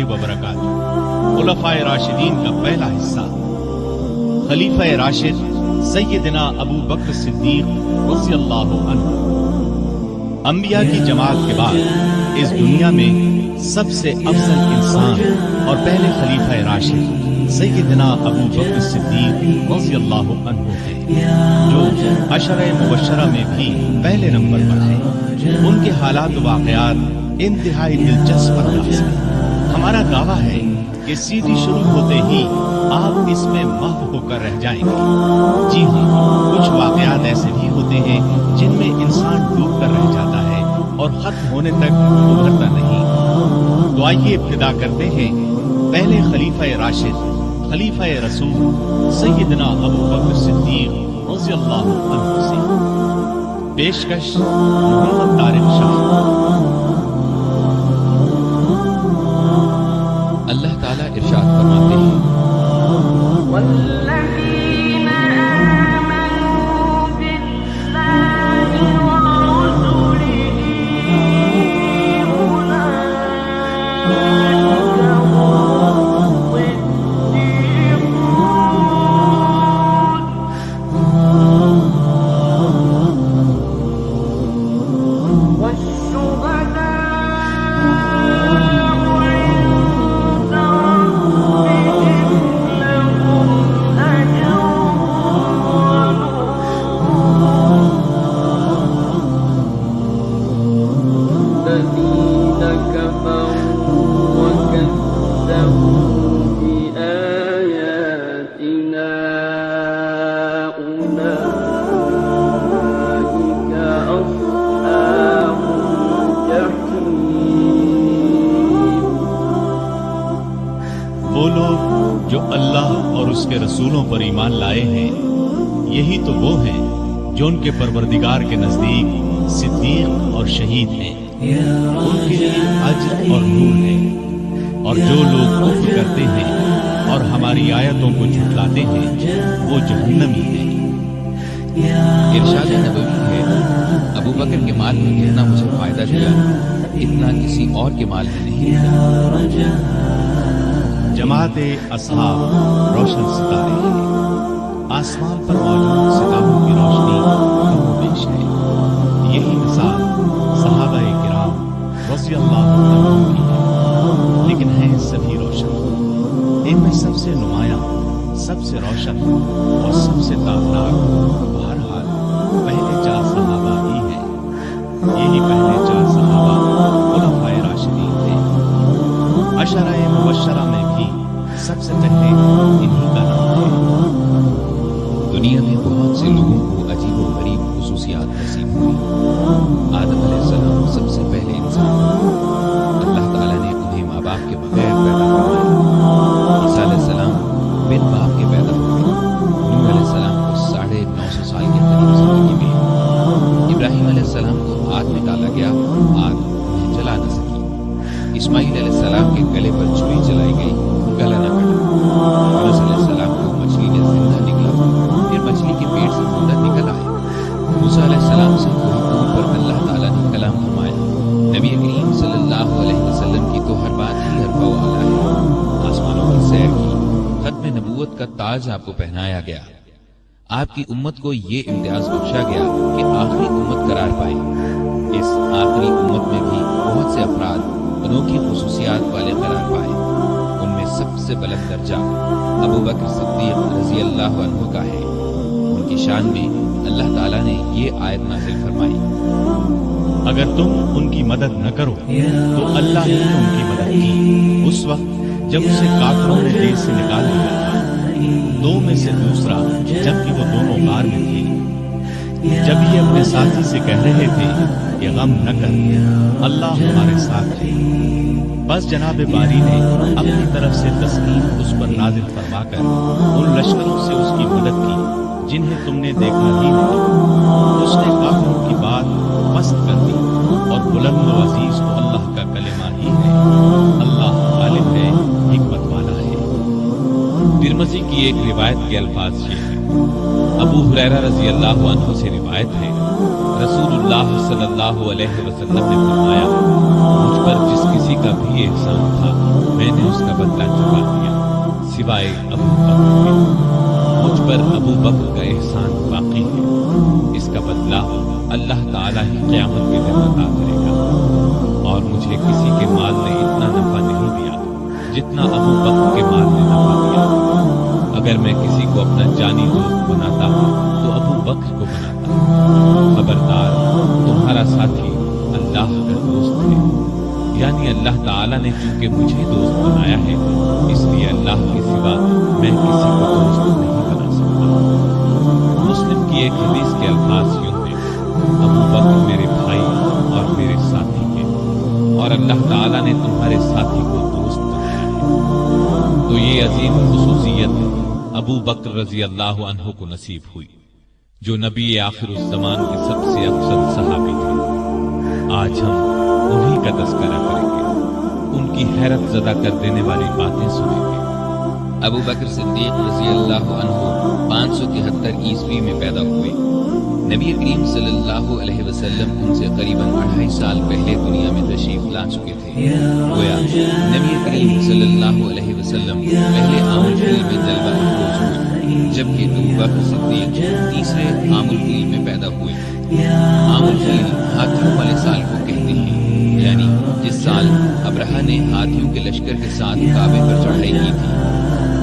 व बरकातुहू। खुलफाए राशिदीन का पहला हिस्सा। खलीफा राशिद सैयदना अबू बकर सिद्दीक रज़ियल्लाहु अन्हु। अंबिया की जमात के बाद इस दुनिया में सबसे अफजल इंसान और पहले खलीफा राशिद सैयदना अबू बकर सिद्दीक रज़ियल्लाहु अन्हु हैं, जो अशरे मुबश्शरा में भी पहले नंबर पर हैं। उनके हालात वाक़यात इंतहाई दिलचस्प अंदाज में। हमारा दावा है कि सीधी शुरू होते ही आप इसमें महव होकर रह जाएंगे। जी हाँ, कुछ वाक़यात ऐसे भी होते हैं जिनमें इंसान डूब कर रह जाता है और खत्म होने तक उभरता नहीं। तो आइए इब्तिदा करते हैं पहले खलीफा राशिद, खलीफा रसूल सैयदना अबू बकर सिद्दीक रज़ियल्लाहु अन्हु से। पेशकश मोहम्मद तारिक शाह। अल्लाह ताला इरशाद फरमाते हैं, वो लोग जो अल्लाह और उसके रसूलों पर ईमान लाए हैं, यही तो वो हैं जो उनके परवरदिगार के नजदीक सिद्दीक और शहीद हैं। उनके लिए अज्र और नूर है। और जो लोग कुफ्र करते हैं और हमारी आयतों को झुठलाते हैं, वो जहन्नमी हैं। इरशाद नबवी है, अबू बकर के माल में जितना मुझे फायदा दिया, इतना किसी और के माल में नहीं दिया। जमाते असहाब रोशन सितारे हैं। आसमान पर मौजूद सितारों की रोशनी कमोबेश है। यही मिसाल सहाबाए किराम रज़ियल्लाहु अन्हुम की है, लेकिन हैं सभी रोशन। इनमें सबसे नुमायां, सबसे रोशन और सबसे ताबनाक बहरहाल पहले 4 सहाबा ही हैं। यही पहले 4 सहाबा खुलफाए राशिदीन थे। अशराए मुबश्शरा में भी सबसे पहले इन्हीं का नाम है। दुनिया में बहुत से लोगों को अजीब और गरीब खुसूसियात नसीब हुई। आदम अलैहिस्सलाम सबसे पहले इंसान। अल्लाह ताला ने उन्हें माँ बाप के बगैर पैदा करवाया। ईसा अलैहिस्सलाम बिन बाप के पैदा हुए। नूह अलैहिस्सलाम को 950 साल के करीब जिंदगी मिली। इब्राहिम अलैहिस्सलाम को आग में डाला गया, आग उन्हें जला न सकी। इस्माइल अलैहिस्सलाम के गले पर छुरी चलाई गई, गला न कटा। यूनुस अलैहिस्सलाम को मछली ने जिंदा निकला, फिर मछली के पेट से जिंदा निकल आया। मूसा अलैहिस्सलाम से कोई दूर पर अल्लाह ताला ने कलाम फरमाया। नबी करीम सल्लल्लाहु अलैहि वसल्लम की तो हर बात ही अरबा वाला है। आसमानों की सैर की, खत्म नबूवत का ताज आपको पहनाया गया। आपकी उम्मत को ये इम्तियाज बख्शा गया कि आखिरी उम्मत करार पाए। इस आखिरी उम्मत में भी बहुत से अफराद अनोखी खुसूसियात वाले करार पाए। उनमें सबसे बुलंद दर्जा अबू बकर सिद्दीक रज़ियल्लाहु अन्हु का है। उनकी शान में अल्लाह ताला ने ये आयत नाज़िल फरमाई, अगर तुम उनकी मदद न करो तो अल्लाह ने उनकी मदद की उस वक्त जब उसे काफिरों ने देश से निकाल दिया था। 2 में से दूसरा, जबकि वो दोनों गार में थे। जब ये अपने साथी से कह रहे थे कि गम न कर, अल्लाह हमारे साथ है, बस जनाब बारी ने अपनी तरफ से तस्लीम उस पर नाजिल फरमाकर उन लश्करों से उसकी मदद की जिन्हें तुमने देखा ही नहीं। उसने काफिरों की बात मस्त कर दी और बुलंद व अजीज को अल्लाह का कलेमा ही है। अल्लाह गालिब है, हिकमत वाला है। तिरमिज़ी की एक रिवायत के अल्फाज ये है। अबू हुरैरा रज़ियल्लाहु अन्हु से रिवायत है, रसूलुल्लाह सल्लल्लाहु अलैहि वसल्लम ने फरमाया, मुझ पर जिस किसी का भी एहसान था मैंने उसका बदला चुका दिया सिवाय अबू बकर के। मुझ पर अबू बकर का एहसान बाकी है, इसका बदला अल्लाह ताला ही क़यामत के दिन अता करेगा। और मुझे किसी के माल ने इतना नफा नहीं दिया जितना अबू बकर के माल ने नफा दिया। अगर मैं किसी को अपना जानी दोस्त बनाता तो अबू बकर को बनाता। खबरदार, तुम्हारा साथी अल्लाह का दोस्त है, यानी अल्लाह ताला ने चूंकि मुझे दोस्त बनाया है इसलिए अल्लाह के सिवा मैं किसी को दोस्त नहीं बना सकता। मुस्लिम की एक हदीस के अल्फाज यूं हैं, अबू बकर मेरे भाई और मेरे साथी हैं, और अल्लाह ताला ने तुम्हारे साथी को दोस्त बनाया है। तो ये अजीम खुसूसियत अबू बकर रजी अल्लाह अन्हु को नसीब हुई, जो नबी आखिरुज़्ज़मान के सबसे अफजल सहाबी थे। आज हम उन्हीं का तज़किरा करेंगे, उनकी हैरत ज़दा कर देने वाली बातें सुनेंगे। अबू बकर सिद्दीक रज़ी अल्लाह अन्हु 573 ईस्वी में पैदा हुए। नबी करीम सल्लल्लाहु अलैहि वसल्लम उनसे करीबन 2.5 साल पहले दुनिया में तशरीफ ला चुके थे। गोया नबी करीम सल्लल्लाहु अलैहि वसल्लम पहले आमुल फील में जलवा अफरोज हुए, जबकि अबू बकर सिद्दीक तीसरे आमुल फील में पैदा हुए। आमुल फील हाथियों वाले साल को कहते हैं, यानी जिस साल अब्रहा ने हाथियों के लश्कर के साथ काबे पर चढ़ाई की थी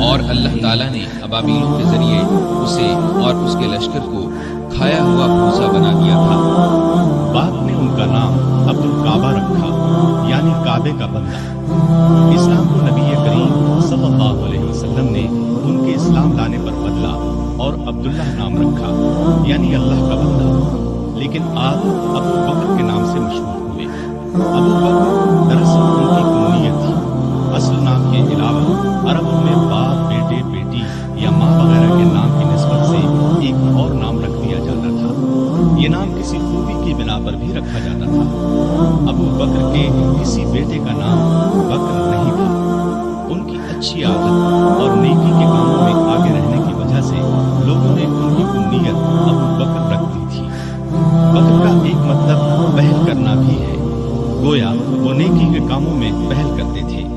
और अल्लाह ताला ने अबाबीलों के जरिए उसे और उसके लश्कर को खाया हुआ भूसा बना दिया था। बाद में उनका नाम अब्दुल काबा रखा, यानी काबे का बंदा। इस्लाम को नबी करीम सल्लल्लाहु अलैहि वसल्लम ने उनके इस्लाम लाने पर बदला और अब्दुल्लाह नाम रखा, यानी अल्लाह का बंदा। लेकिन आप अबू बकर के नाम से मशहूर हुए। अबू बकर दरअसल उनकी कुन्नियत थी। असल नाम के अलावा अरबों में बाप, बेटे, बेटी या माँ वगैरह के नाम की निस्बत से एक और नाम रख दिया जाता था। ये नाम किसी खूबी की बिना पर भी रखा जाता था। अबू बकर के किसी बेटे का नाम बकर नहीं था। उनकी अच्छी आदत और नेकी के कामों में आगे रहने की वजह से लोगों ने उनकी कुन्नियत अबू बकर रख दी थी। बकर का एक मतलब पहल करना भी है, गोया वो नेकी के कामों में पहल करते थे।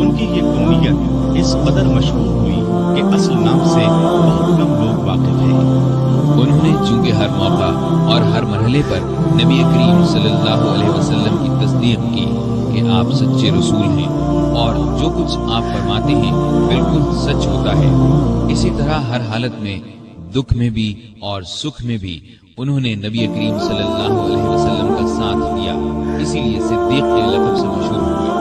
उनकी ये कुन्नियत इस कदर मशहूर हुई कि असल नाम से बहुत कम लोग वाकिफ हैं। उन्होंने चूंकि हर मौका और हर मरहले पर नबी करीम सल्लल्लाहु अलैहि वसल्लम की तस्दीक की कि आप सच्चे रसूल हैं और जो कुछ आप फरमाते हैं बिल्कुल सच होता है। इसी तरह हर हालत में, दुख में भी और सुख में भी उन्होंने नबी करीम सल्लल्लाहु अलैहि वसल्लम का साथ दिया, इसीलिए सिद्दीक के लक़ब से मशहूर हुए।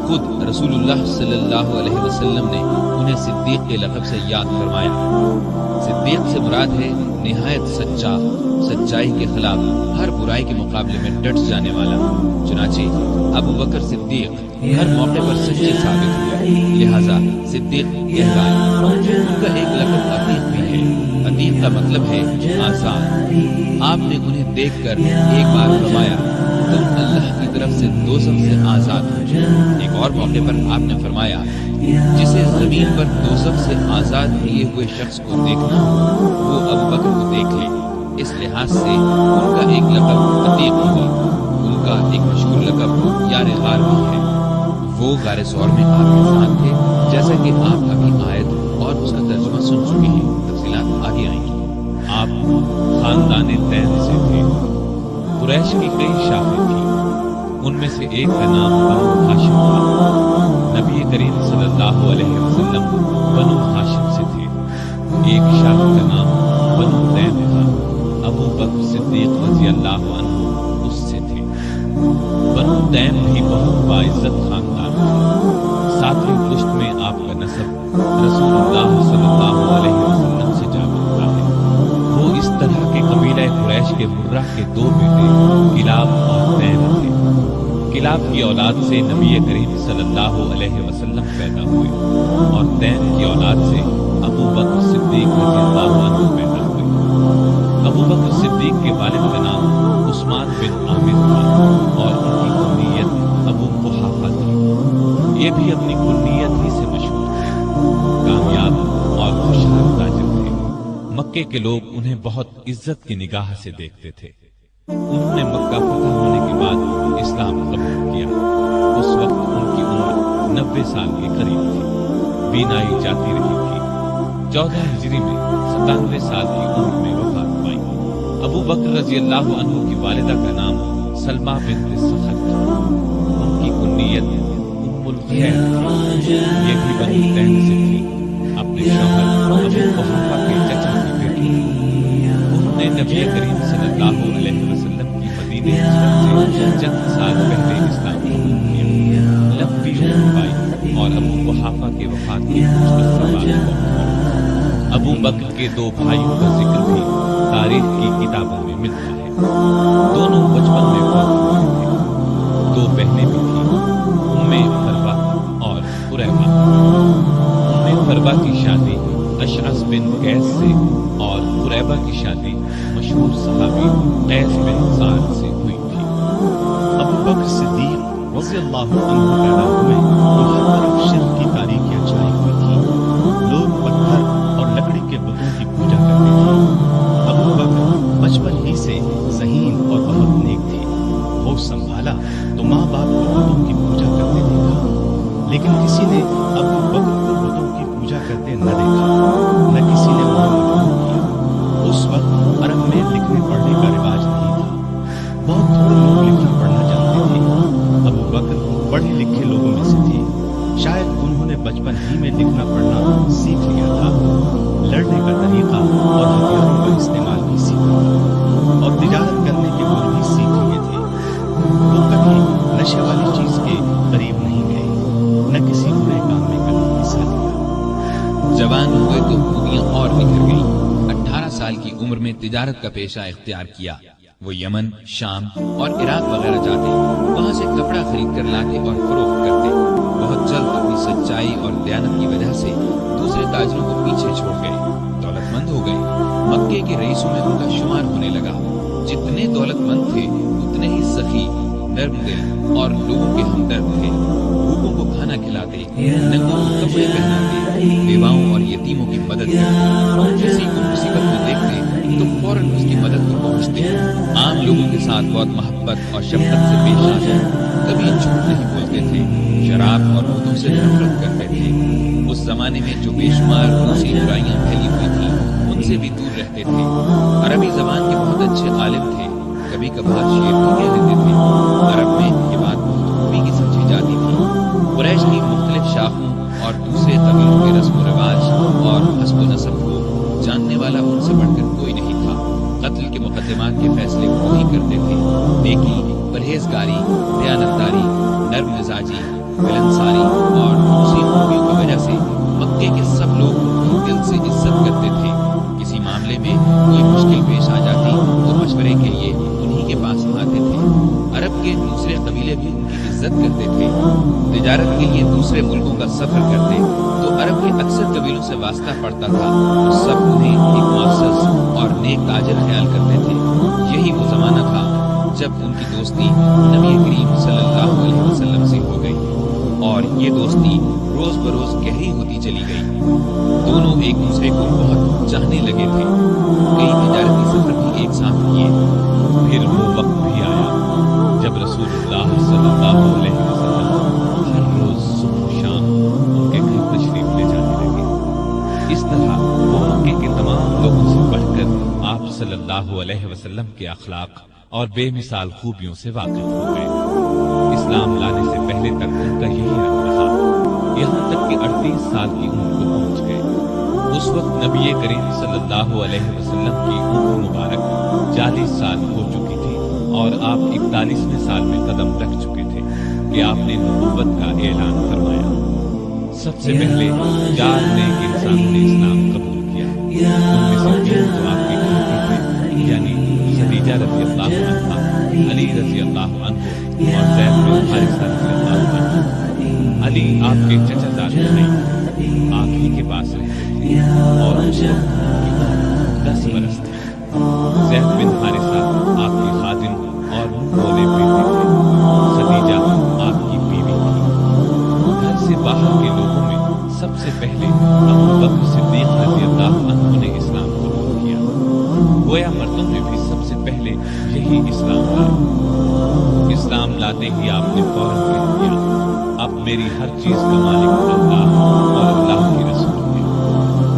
खुद रसूलुल्लाह सल्लल्लाहु अलैहि वसल्लम ने उन्हें सिद्दीक के लक़ब से याद फरमाया। सिद्दीक से मुराद है निहायत सच्चा, सच्चाई के खिलाफ हर बुराई के मुकाबले में डट जाने वाला। चुनाचे अबू बकर सिद्दीक हर मौके पर सच्चे साबित हुए, लिहाजा सिद्दीक कहलाए। उनका एक लक़ब अतीक भी है। अतीक का मतलब है आजाद। आपने उन्हें देखकर एक बार फरमाया, तुम अल्लाह की तरफ से दोज़ख से आजाद हो। एक और मौके पर आपने फरमाया, जिसे जमीन पर दोज़ख से आजाद किए हुए शख्स को देखना वो अबू बकर को देख ले। इस लिहाज से उनका एक लक़ब अतीक हुआ। उनका एक मशहूर लक़ब यारे गार भी है। वो गारे सौर में आपके साथ थे, जैसा कि आप अभी आयत और उसका तर्जुमा सुन चुके हैं। तफसीलात आगे आएंगी। आप खानदाने तैन से थे। कुरैश की कई शाखें थी, उनमें से एक का नाम बनु हाशिम था। नबी करीम सल्लल्लाहु अलैहि वसल्लम बनु हाशिम से थे। एक शाख का नाम बनु तैम था। अबू बकर सिद्दीक रज़ी अल्लाह अन्हु उससे थे। बनु तैम भी बहुत बाइज्जत खानदान था। 7वीं पुश्त में आपका नसब रसूलुल्लाह सल्लल्लाहु अलैहि वसल्लम से जा मिलता है। वो इस तरह के कबीला कुरैश के मुर्रा के 2 बेटे किलाब और तैम थे। किलाब की औलाद से नबी करीम सल्लल्लाहु अलैहि वसल्लम पैदा हुए और तैम की औलाद से अबू बकर सिद्दीक रज़ियल्लाहु अन्हु पैदा हुए। अबू बकर सिद्दीक के वालिद का नाम उस्मान बिन आमिर था और उनकी कुन्नियत अबू कुहाफा थी। ये भी अपनी कुन्नियत ही से मशहूर थे। कामयाब और खुशहाल ताजिर थे। मक्के के लोग उन्हें बहुत इज्जत की निगाह से देखते थे। उन्होंने मक्का फतह होने के बाद इस्लाम कबूल किया। उस वक्त उनकी उम्र 90 साल के करीब थी। बीनाई जाती रही थी। 14 हिजरी में 97 साल की उम्र में वफात पाई। अबू बकर रजी अल्लाह अन्हु की वालिदा का नाम सलमा बिन्त सखर था। उनकी कुन्नियत उम्मुल खैर थी। ये भी बनी तैन से थी। अपने शौहर अबू कुहाफा के चचा की बेटी थी। उन्होंने नबी करीम सल्लल्लाहु अलैहि वसल्लम की मदीने हिजरत से चंद साल पहले इस्लाम कबूल किया। लंबी उम्र पाई और अबू कुहाफा के वफात की खुशखबरी से बात अबू बकर के 2 भाइयों का जिक्र भी तारीख की किताबों में मिलता है। दोनों बचपन में फौत हुए थे। 2 बहनें भी थीं, उम्मे फरवा और कुरैबा। उम्मे फरवा की शादी अशअस बिन कैस से और कुरैबा की शादी मशहूर सहाबी कैस बिन साद से हुई थी। अबू बकर सिद्दीक रज़ियल्लाहु अन्हु पैदा हुए तो हर तरफ शिर्क की तारीकियां छाई हुई थी। लोग पत्थर और लकड़ी के बुतों की पूजा करते थे। अबू बकर बचपन ही से ज़हीन और बहुत नेक थे। होश संभाला तो माँ बाप को बुतों की पूजा करते देखा, लेकिन किसी ने अबू बकर को बुतों की पूजा करते न देखा, न किसी ने उन्हें मजबूर किया। उस वक्त अरब में लिखने पढ़ने का रिवाज नहीं था। बहुत थोड़े लोग लिखना पढ़ना जानते थे। अबू बकर पढ़े लिखे लोगों में से थे। शायद उन्होंने बचपन ही में लिखना पढ़ना सीख लिया था। लड़ने का तरीका और हथियारों का इस्तेमाल भी सीखा था और तिजारत करने के गुण भी सीख लिए थे। वो कभी नशे वाली चीज के करीब नहीं गए, न किसी बुरे काम में कभी हिस्सा लिया। जवान हुए तो खूबियां और निखर गईं। 18 साल की उम्र में तिजारत का पेशा इख्तियार किया। वो यमन, शाम और इराक वगैरह जाते, वहां से कपड़ा खरीद कर लाते और फरोख्त करते। बहुत जल्द अपनी सच्चाई और दयानत की वजह से दूसरे ताजरों को पीछे छोड़ गए, दौलतमंद हो गए। मक्के के रईसों में उनका शुमार होने लगा। जितने दौलतमंद थे उतने ही सखी, नर्म दिल और लोगों के हमदर्द थे। भूखों को खाना खिलाते, नंगों को कपड़े पहनाते, बेवाओं और यतीमों की मदद करते। किसी को मुसीबत में देखते तो फौरन उसकी मदद को पहुंचते। आम लोगों के साथ बहुत मोहब्बत और शफकत से पेश आते। कभी झूठ नहीं बोलते थे। शराब और भूतों से नफरत करते थे। उस जमाने में जो बेशुमार दूसरी बुराइयां फैली हुई थी उनसे भी दूर रहते थे। अरबी जबान के बहुत अच्छे आलिम थे। कभी कभार शेर भी कह देते थे। अरब में ये बात बहुत खूबी की समझी जाती थी। कुरैश की मुख्तलिफ शाखों और दूसरे कबीलों के रस्म रिवाज और हस्ब नसब को जानने वाला उनसे बढ़कर कोई नहीं था। कत्ल के मुकदमात के फैसले वो ही करते थे। नेकी, परहेजगारी, दयानतदारी, नर्म मिजाजी, मिलनसारी और दूसरी खूबियों की वजह से मक्के के सब लोग उनकी दिल से इज्जत करते थे। किसी मामले में कोई मुश्किल पेश आ जाती तो मशवरे के लिए उन्हीं के पास आते थे। अरब के दूसरे कबीले भी उनकी इज्जत करते थे। तिजारत के लिए दूसरे मुल्कों का सफर करते तो अरब के अक्सर कबीलों से वास्ता पड़ता था तो सब उन्हें एक मुअज़्ज़ज़ और नेक ताजिर ख्याल करते थे। यही वो जमाना था जब उनकी दोस्ती नबी करीम सल्लल्लाहु अलैहि वसल्लम से हो गई और ये दोस्ती रोज बरोज गहरी होती चली गई। दोनों एक दूसरे को बहुत चाहने लगे थे। कई तिजारती सफर भी एक साथ किए। फिर वो वक्त भी आया जब रसूलुल्लाह सल्लल्लाहु अलैहि वसल्लम हर रोज सुबह शाम उनके घर तशरीफ ले जाने लगे। इस तरह वो मक्के के तमाम लोगों से बढ़कर आप सल्लल्लाहु अलैहि वसल्लम के अखलाक और बेमिसाल खूबियों से वाकिफ हो गए। इस्लाम लाने से पहले तक उनका यही रंग रहा, यहाँ तक कि 38 साल की उम्र को पहुंच गए। उस वक्त नबी करीम सल्लल्लाहु अलैहि वसल्लम की उम्र मुबारक 40 साल हो चुकी थी और आप 41वें साल में कदम रख चुके थे कि आपने नबुव्वत का ऐलान फरमाया। सबसे पहले 4 नेक इंसानों ने इस्लाम कबूल किया। उनमें से 3 तो आपके घर के थे, यानी खदीजा रज़ी अल्लाह अन्हा, अली रज़ी अल्लाह अन्हु और ज़ैद बिन हारिसा रज़ी अल्लाह अन्हु। अली आपके चचाजाद भाई आप ही के पास रहते थे और उस वक्त उनकी उम्र 10 बरस थी। ज़ैद बिन हारिसा आपके खादिम और बोले बेटे थे। खदीजा आपकी बीवी थी। घर से बाहर के लोगों में सबसे पहले अबू बकर सिद्दीक रज़ी अल्लाह अन्हु ने इस्लाम कबूल किया। गोया मर्दों में भी सबसे पहले यही इस्लाम लाया। इस्लाम लाते ही आपने फौरन कह दिया, अब میری ہر چیز کا مالک اللہ اور اللہ کے رسول ہے۔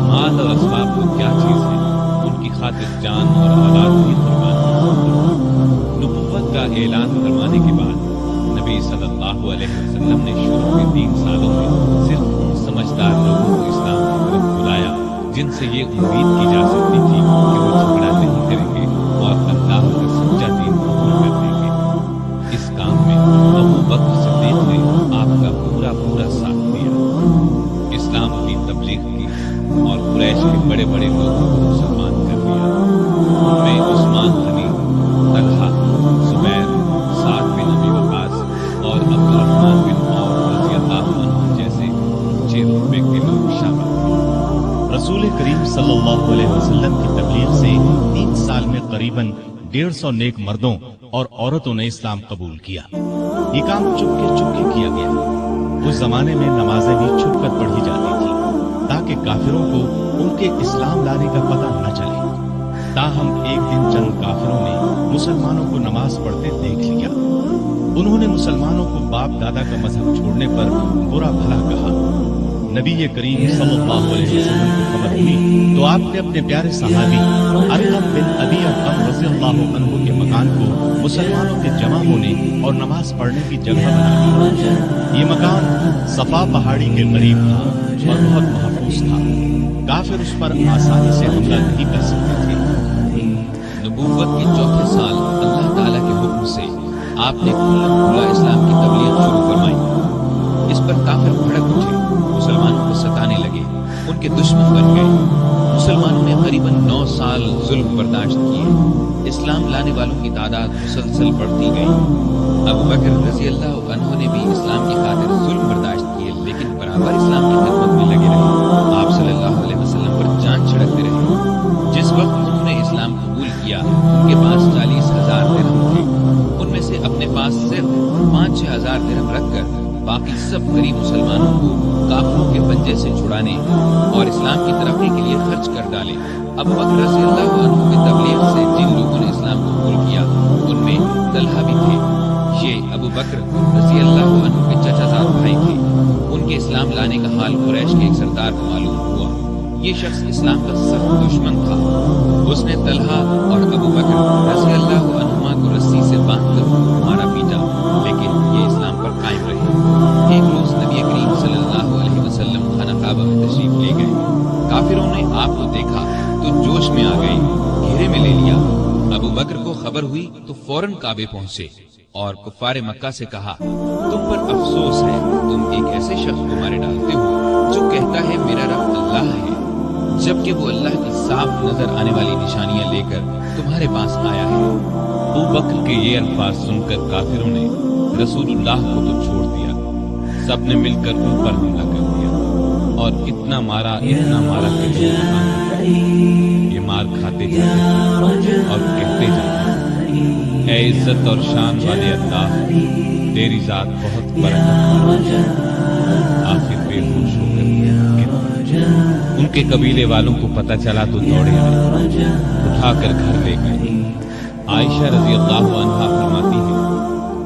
مال اور اسباب تو کیا چیز ہے، ان کی خاطر جان اور اولاد بھی قربان کی۔ نبوت کا اعلان فرمانے کے بعد نبی صلی اللہ علیہ وسلم نے شروع کے 3 سالوں میں صرف ان سمجھدار لوگوں کو اسلام کی طرف بلایا جن سے یہ امید کی جا سکتی تھی کہ وہ جھگڑا نہیں کریں گے اور اللہ کا سچا دین قبول کر دیں گے۔ اس کام میں ابو بکر صدیق نے آپ کا پورا ساتھ دیا، اسلام کی تبلیغ کی اور قریش کے بڑے بڑے لوگوں کو مسلمان کر دیا۔ ان میں عثمان غنی، طلحہ، زبیر، سعد بن ابی وقاص اور عبد الرحمن بن عوف رضی اللہ عنہ جیسے اونچے رتبے کے لوگ شامل تھے۔ رسول کریم صلی اللہ علیہ وسلم کی تبلیغ سے 3 سال میں قریباً 150 نیک مردوں اور عورتوں نے اسلام قبول کیا۔ یہ کام چپکے کیا گیا۔ اس زمانے میں نمازیں بھی چھپ کر پڑھی جاتی تھی تاکہ کافروں کو ان کے اسلام لانے کا پتہ نہ چلے۔ تاہم ایک دن چند کافروں نے مسلمانوں کو نماز پڑھتے دیکھ لیا۔ انہوں نے مسلمانوں کو باپ دادا کا مذہب چھوڑنے پر برا بھلا کہا۔ نبی کریم صلی اللہ علیہ وسلم کو خبر ہوئی تو آپ نے اپنے پیارے صحابی ارقم بن ابی ارقم رضی اللہ عنہ کے مکان کو مسلمانوں کے جمع ہونے اور نماز پڑھنے کی جگہ بنا دیا۔ یہ مکان صفا پہاڑی کے قریب تھا اور بہت محفوظ تھا، کافر اس پر آسانی سے حملہ نہیں کر سکتے تھے۔ نبوت کے 4تھے سال اللہ تعالیٰ کے حکم سے آپ نے کھلا اسلام کی تبلیغ شروع فرمائی۔ اس پر کافر بھڑک اٹھے، مسلمانوں کو ستانے لگے، ان کے دشمن بن گئے۔ مسلمانوں نے قریباً 9 سال ظلم برداشت کیے۔ اسلام لانے والوں کی تعداد مسلسل بڑھتی گئی۔ ابو بکر رضی اللہ عنہ نے بھی اسلام کی خاطر ظلم برداشت کیے، لیکن برابر اسلام کی خدمت میں لگے رہے۔ آپ صلی اللہ علیہ وسلم پر جان چھڑکتے رہے۔ جس وقت انہوں نے اسلام قبول کیا ان کے پاس 40,000 درہم تھے۔ ان میں سے اپنے پاس صرف 5-6 ہزار درہم رکھ کر باقی سب غریب مسلمانوں کو کافروں کے پنجے سے چھڑانے اور اسلام کی ترقی کے لیے خرچ کر ڈالے۔ ابو بکر رضی اللہ عنہ کی تبلیغ سے جن لوگوں نے اسلام قبول کیا ان میں طلحہ بھی تھے۔ یہ ابو بکر رضی اللہ عنہ کے چچا زاد بھائی تھے۔ ان کے اسلام لانے کا حال قریش کے ایک سردار کو معلوم ہوا۔ یہ شخص اسلام کا سخت دشمن تھا۔ اس نے طلحہ اور ابو بکر رضی اللہ عنہما کو رسی سے باندھ کر مارا پیٹا، لیکن یہ اسلام پر قائم رہے۔ ایک روز نبی کریم صلی اللہ علیہ وسلم خانہ کعبہ میں تشریف لے گئے۔ کافروں نے آپ کو دیکھا تو جوش میں آ گئے، گھیرے میں لے لیا۔ ابو بکر کو خبر ہوئی تو فوراً کعبے پہنچے اور کفار مکہ سے کہا، تم پر افسوس ہے، تم ایک ایسے شخص کو مارے ڈالتے ہو جو کہتا ہے میرا رب اللہ ہے، جبکہ وہ اللہ کی صاف نظر آنے والی نشانیاں لے کر تمہارے پاس آیا ہے۔ ابو بکر کے یہ الفاظ سن کر کافروں نے رسول اللہ کو تو چھوڑ دیا، سب نے مل کر ان پر حملہ کر دیا اور اتنا مارا کہ یہ مار کھاتے جاتے اور کہتے جاتے، اے عزت اور شان والے اللہ، تیری ذات بہت برکت۔ آخر بے ہوش ہو کر ان کے قبیلے والوں کو پتہ چلا تو دوڑے آئے، اٹھا کر گھر لے گئے۔ عائشہ رضی اللہ عنہا فرماتی ہے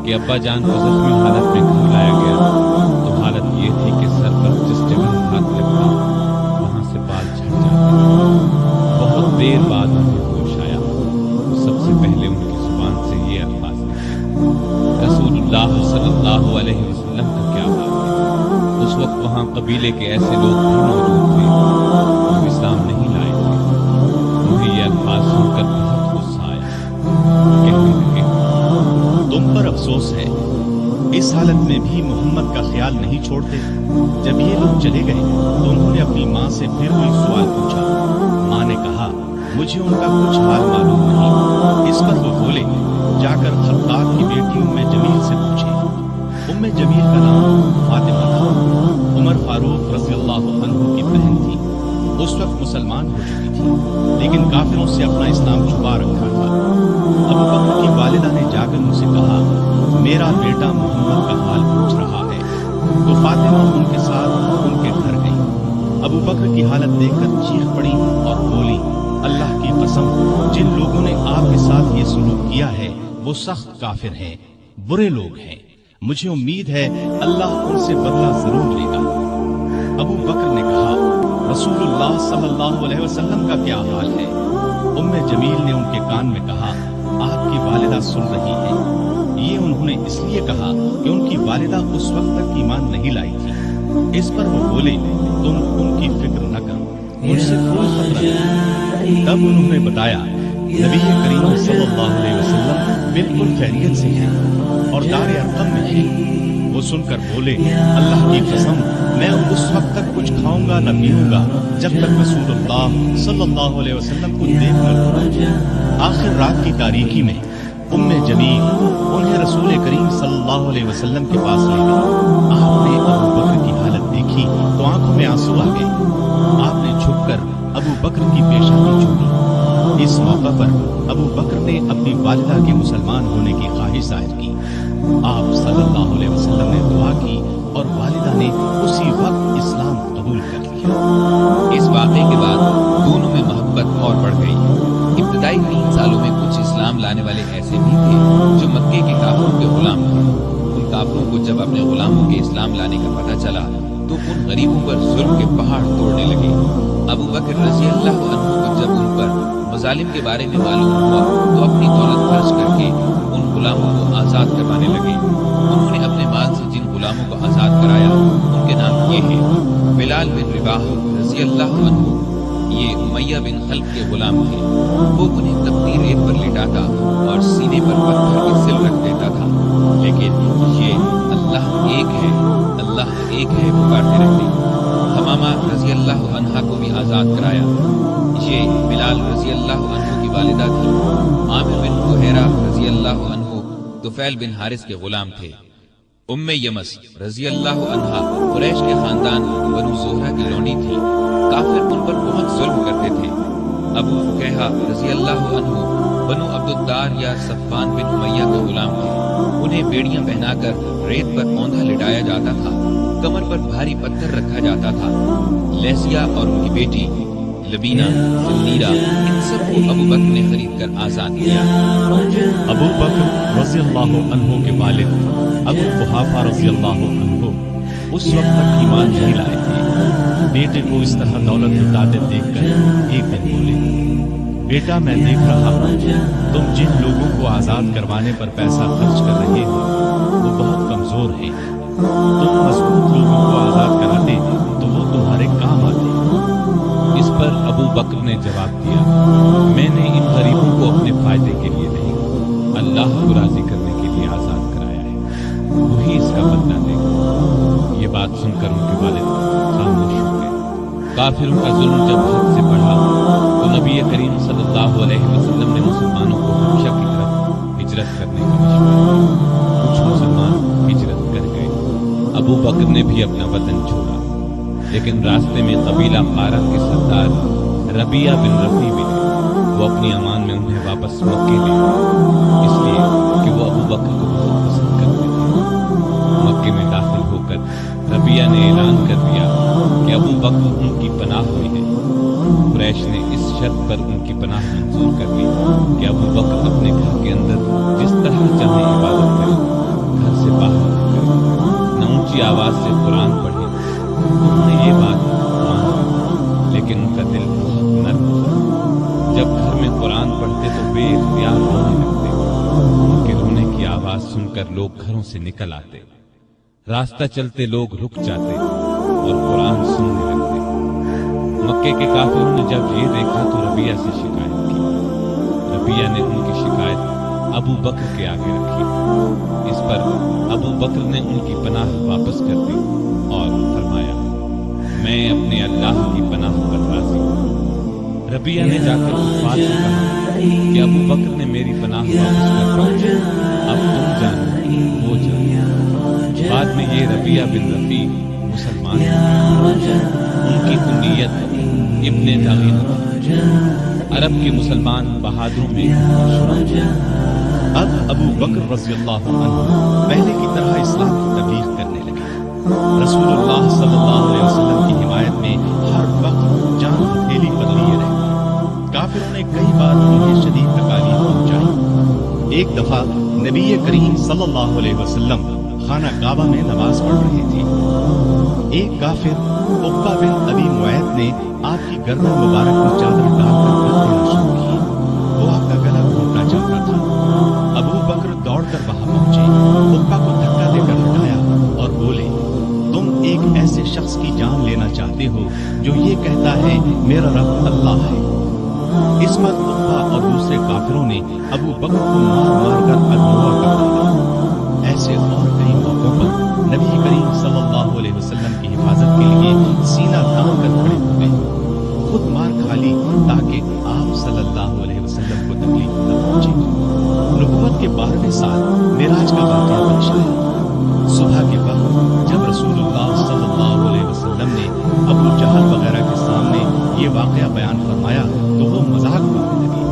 کہ ابا جان کو زخمی حالت میں گھر لایا گیا تو حالت یہ تھی کہ سر پر جس جگہ ہاتھ لگتا وہاں سے بال جھڑ جاتے۔ بہت دیر بعد انہیں ہوش آیا تو سب سے پہلے ان کی زبان سے یہ الفاظ نکلے، رسول اللہ صلی اللہ علیہ وسلم کا کیا حال ہے؟ اس وقت وہاں قبیلے کے ایسے لوگ بھی موجود تھے جو اسلام نہیں لائے تھے۔ انہیں یہ الفاظ سن کر بہت غصہ آیا، کہنے لگے، تم پر افسوس ہے، اس حالت میں بھی محمد کا خیال نہیں چھوڑتے۔ جب یہ لوگ چلے گئے تو انہوں نے اپنی ماں سے پھر کوئی سوال پوچھا۔ ماں نے کہا، مجھے ان کا کچھ حال معلوم نہیں۔ اس پر وہ بولے، جا کر خطاب کی بیٹی ام جمیل سے پوچھے۔ ام جمیل کا نام فاطمہ تھا، عمر فاروق رضی اللہ عنہ کی بہن تھی۔ اس وقت مسلمان ہو چکی تھی لیکن کافروں سے اپنا اسلام چھپا رکھا تھا۔ ابو بکر کی والدہ نے جا کر ان سے کہا، میرا بیٹا محمد کا حال پوچھ رہا ہے۔ تو فاطمہ ان کے ساتھ ان کے گھر گئی۔ ابو بکر کی حالت دیکھ کر چیخ پڑی اور بولی، اللہ کی قسم، جن لوگوں نے آپ کے ساتھ یہ سلوک کیا ہے وہ سخت کافر ہیں، برے لوگ ہیں۔ मुझे उम्मीद है अल्लाह उनसे बदला जरूर लेगा। अबू बकर ने कहा, रसूलुल्लाह सल्लल्लाहु अलैहि वसल्लम का क्या हाल है? उम्मे जमील ने उनके कान में कहा, आपकी वालिदा सुन रही है। ये उन्होंने इसलिए कहा कि उनकी वालिदा उस वक्त तक ईमान नहीं लाई थी। इस पर वो बोले, तुम उनकी फिक्र न करो, मुझसे कोई खतरा नहीं। तब उन्होंने बताया, नबी करीम सल्लल्लाहु अलैहि वसल्लम बिल्कुल खैरियत से हैं और दार अरकम में हैं। वो सुनकर बोले, अल्लाह की कसम, मैं उस वक्त तक कुछ खाऊंगा न पीऊंगा जब तक रसूलुल्लाह सल्लल्लाहु अलैहि वसल्लम को देख न लूं। आखिर रात की तारीकी में उम्मे जमील उन्हें रसूल करीम सल्लल्लाहु अलैहि वसल्लम के पास ले गई। आपने अबू बकर की हालत देखी तो आंखों में आंसू आ गए। आपने झुककर अबू बकर की पेशानी चूमी। इस मौका पर अबू बकर ने अपनी वालिदा के मुसलमान होने की ख्वाहिश जाहिर की। आप सल्लल्लाहु अलैहि वसल्लम ने दुआ की और वालिदा ने उसी वक्त इस्लाम कबूल कर लिया। इस वाक़े के बाद दोनों में मोहब्बत और बढ़ गई। इब्तदाई 3 सालों में कुछ इस्लाम लाने वाले ऐसे भी थे जो मक्के के काफिरों के गुलाम थे। उन काफिरों को जब अपने गुलामों के इस्लाम लाने का पता चला तो उन गरीबों पर जुल्म के पहाड़ तोड़ने लगे। अबू बकर रज़ी अल्लाह अन्हु को जब उन पर मज़ालिम के बारे में मालूम हुआ तो अपनी दौलत खर्च करके उन गुलामों को आज़ाद करवाने लगे। उन्होंने अपने माल से जिन गुलामों को आज़ाद कराया उनके नाम ये हैं, बिलाल बिन रिबाह रज़ी अल्लाह अन्हु। ये उमैया बिन खल्फ के गुलाम थे। वो उन्हें तपती रेत पर लिटाता और सीने पर पत्थर के सिल रख देता था, लेकिन ये अल्लाह एक है, अल्लाह एक है पुकारते रहते। हमामा रज़ी अल्लाह अन्हा को भी आज़ाद कराया। ये बिलाल रज़ी अल्लाह अन्हु की वालिदा थी। आमिर बिन फुहैरा रज़ी अल्लाह अन्हु तुफैल बिन हारिस के गुलाम थे। उम्मे यमस रज़ी अल्लाह अन्हा कुरैश के खानदान बनु ज़ुहरा की लौंडी थी। काफिर उन पर बहुत जुल्म करते थे। अबू फुकैहा रज़ी अल्लाह अन्हु बनु अब्दुद्दार या सफ़वान बिन उमैया के गुलाम थे। उन्हें बेड़ियां पहनाकर रेत पर औंधा लिटाया जाता था, कमर पर भारी पत्थर रखा जाता था। लहसिया और उनकी बेटी लबीना, ज़ुन्नीरा, इन सबको अबू बकर ने खरीद कर आजाद किया। अबू बकर रज़ी अल्लाह अन्हु के वालिद अबू कुहाफा रज़ी अल्लाह अन्हु उस वक्त तक ईमान नहीं लाए थे। बेटे को इस तरह दौलत लुटाते देखकर एक दिन बोले, बेटा मैं देख रहा हूँ तुम जिन लोगों को आजाद करवाने पर पैसा खर्च कर रहे हो वो बहुत कमजोर हैं। तुम मजबूत लोगों को आजाद कराते तो वो तुम्हारे काम आते। इस पर अबू बकर ने जवाब दिया, मैंने इन गरीबों को अपने फायदे के लिए नहीं, अल्लाह को राजी करने के लिए आजाद कराया है, वही इसका बदला देगा। ये बात सुनकर उनके वालिद खामोश हो गए। काफिरों का जुल्म जब हद से बढ़ा तो नबी करीम सल्लल्लाहु अलैहि वसल्लम ने मुसलमानों को हबशा की तरफ हिजरत करने का मशवरा दिया। कुछ मुसलमान हिजरत कर गए। अबू बकर ने भी अपना वतन छोड़ा, लेकिन रास्ते में कबीला फारा के सरदार रबिया बिन रफी मिले। वो अपनी अमान में उन्हें वापस मक्के ले गए, इसलिए कि वो अबू बकर को बहुत पसंद करते थे। मक्के में दाखिल होकर रबिया ने ऐलान कर दिया कि अबू बकर उनकी पनाह में है। कुरैश ने इस शर्त पर उनकी पनाह मंजूर कर दी कि अबू बकर अपने घर के अंदर जिस तरह चाहे इबादत करें, घर से बाहर न करें, न ऊंची आवाज से कुरान पढ़े। उन्होंने ये बात मानी, लेकिन उनका दिल बहुत नर्म था। जब घर में कुरान पढ़ते तो बेइख्तियार रोने लगते। उनके रोने की आवाज सुनकर लोग घरों से निकल आते। रास्ता चलते लोग रुक जाते और कुरान सुनने लगते। मक्के के काफिरों ने जब ये देखा तो रबिया से शिकायत की। रबिया ने उनकी शिकायत अबू बकर के आगे रखी। इस पर अबू बकर ने उनकी पनाह वापस कर दी और फरमाया, मैं अपने अल्लाह की पनाह पर राजी हूं। रबिया ने जाकर कुफार से कहा कि अबू बकर ने मेरी पनाह वापस कर दी, अब तुम जानो वो जानो। बाद में ये रबिया बिन रफी मुसलमान, उनकी कुनियत इब्ने दागीन थी। अरब के मुसलमान बहादुरों में अब अबू बकर रज़ी अल्लाह अन्हु पहले की तरह इस्लाम की तबलीग करने लगे। रसूलुल्लाह सल्लल्लाहु अलैहि वसल्लम की हिमायत में हर वक्त जान हथेली पर लिए रहे। काफिरों ने कई बार उन्हें शदीद तकालीफ पहुंचाई। एक दफा नबी करीम सल्लल्लाहु अलैहि वसल्लम खाना काबा में नमाज पढ़ रहे थे। एक काफिर उक्बा बिन अबी मुऐद ने आपकी गर्दन मुबारक में चादर डालकर गले देना शुरू की। वो आपका गला घोटना चाहता था। अबू बकर दौड़कर वहां पहुंचे, उक्बा को धक्का देकर हटाया और बोले, तुम एक ऐसे शख्स की जान लेना चाहते हो जो ये कहता है मेरा रब अल्लाह है। इस पर उक्बा और दूसरे काफिरों ने अबू बकर को मार मार कर अगवा कर दिया। ऐसे और कई मौकों पर नबी करीम सल्लल्लाहु अलैहि वसल्लम की हिफाजत के लिए सीना तान कर खड़े हुए, खुद मार खा ली ताकि आप सल्लल्लाहु अलैहि वसल्लम को तकलीफ न पहुंचे। नबुव्वत के 12वें साल मिराज का वाक़या पेश आया। सुबह के वक्त जब रसूलुल्लाह सल्लल्लाहु अलैहि वसल्लम ने अबू जहल वगैरह के सामने ये वाक़या बयान फरमाया तो वो मजाक उड़ाने लगे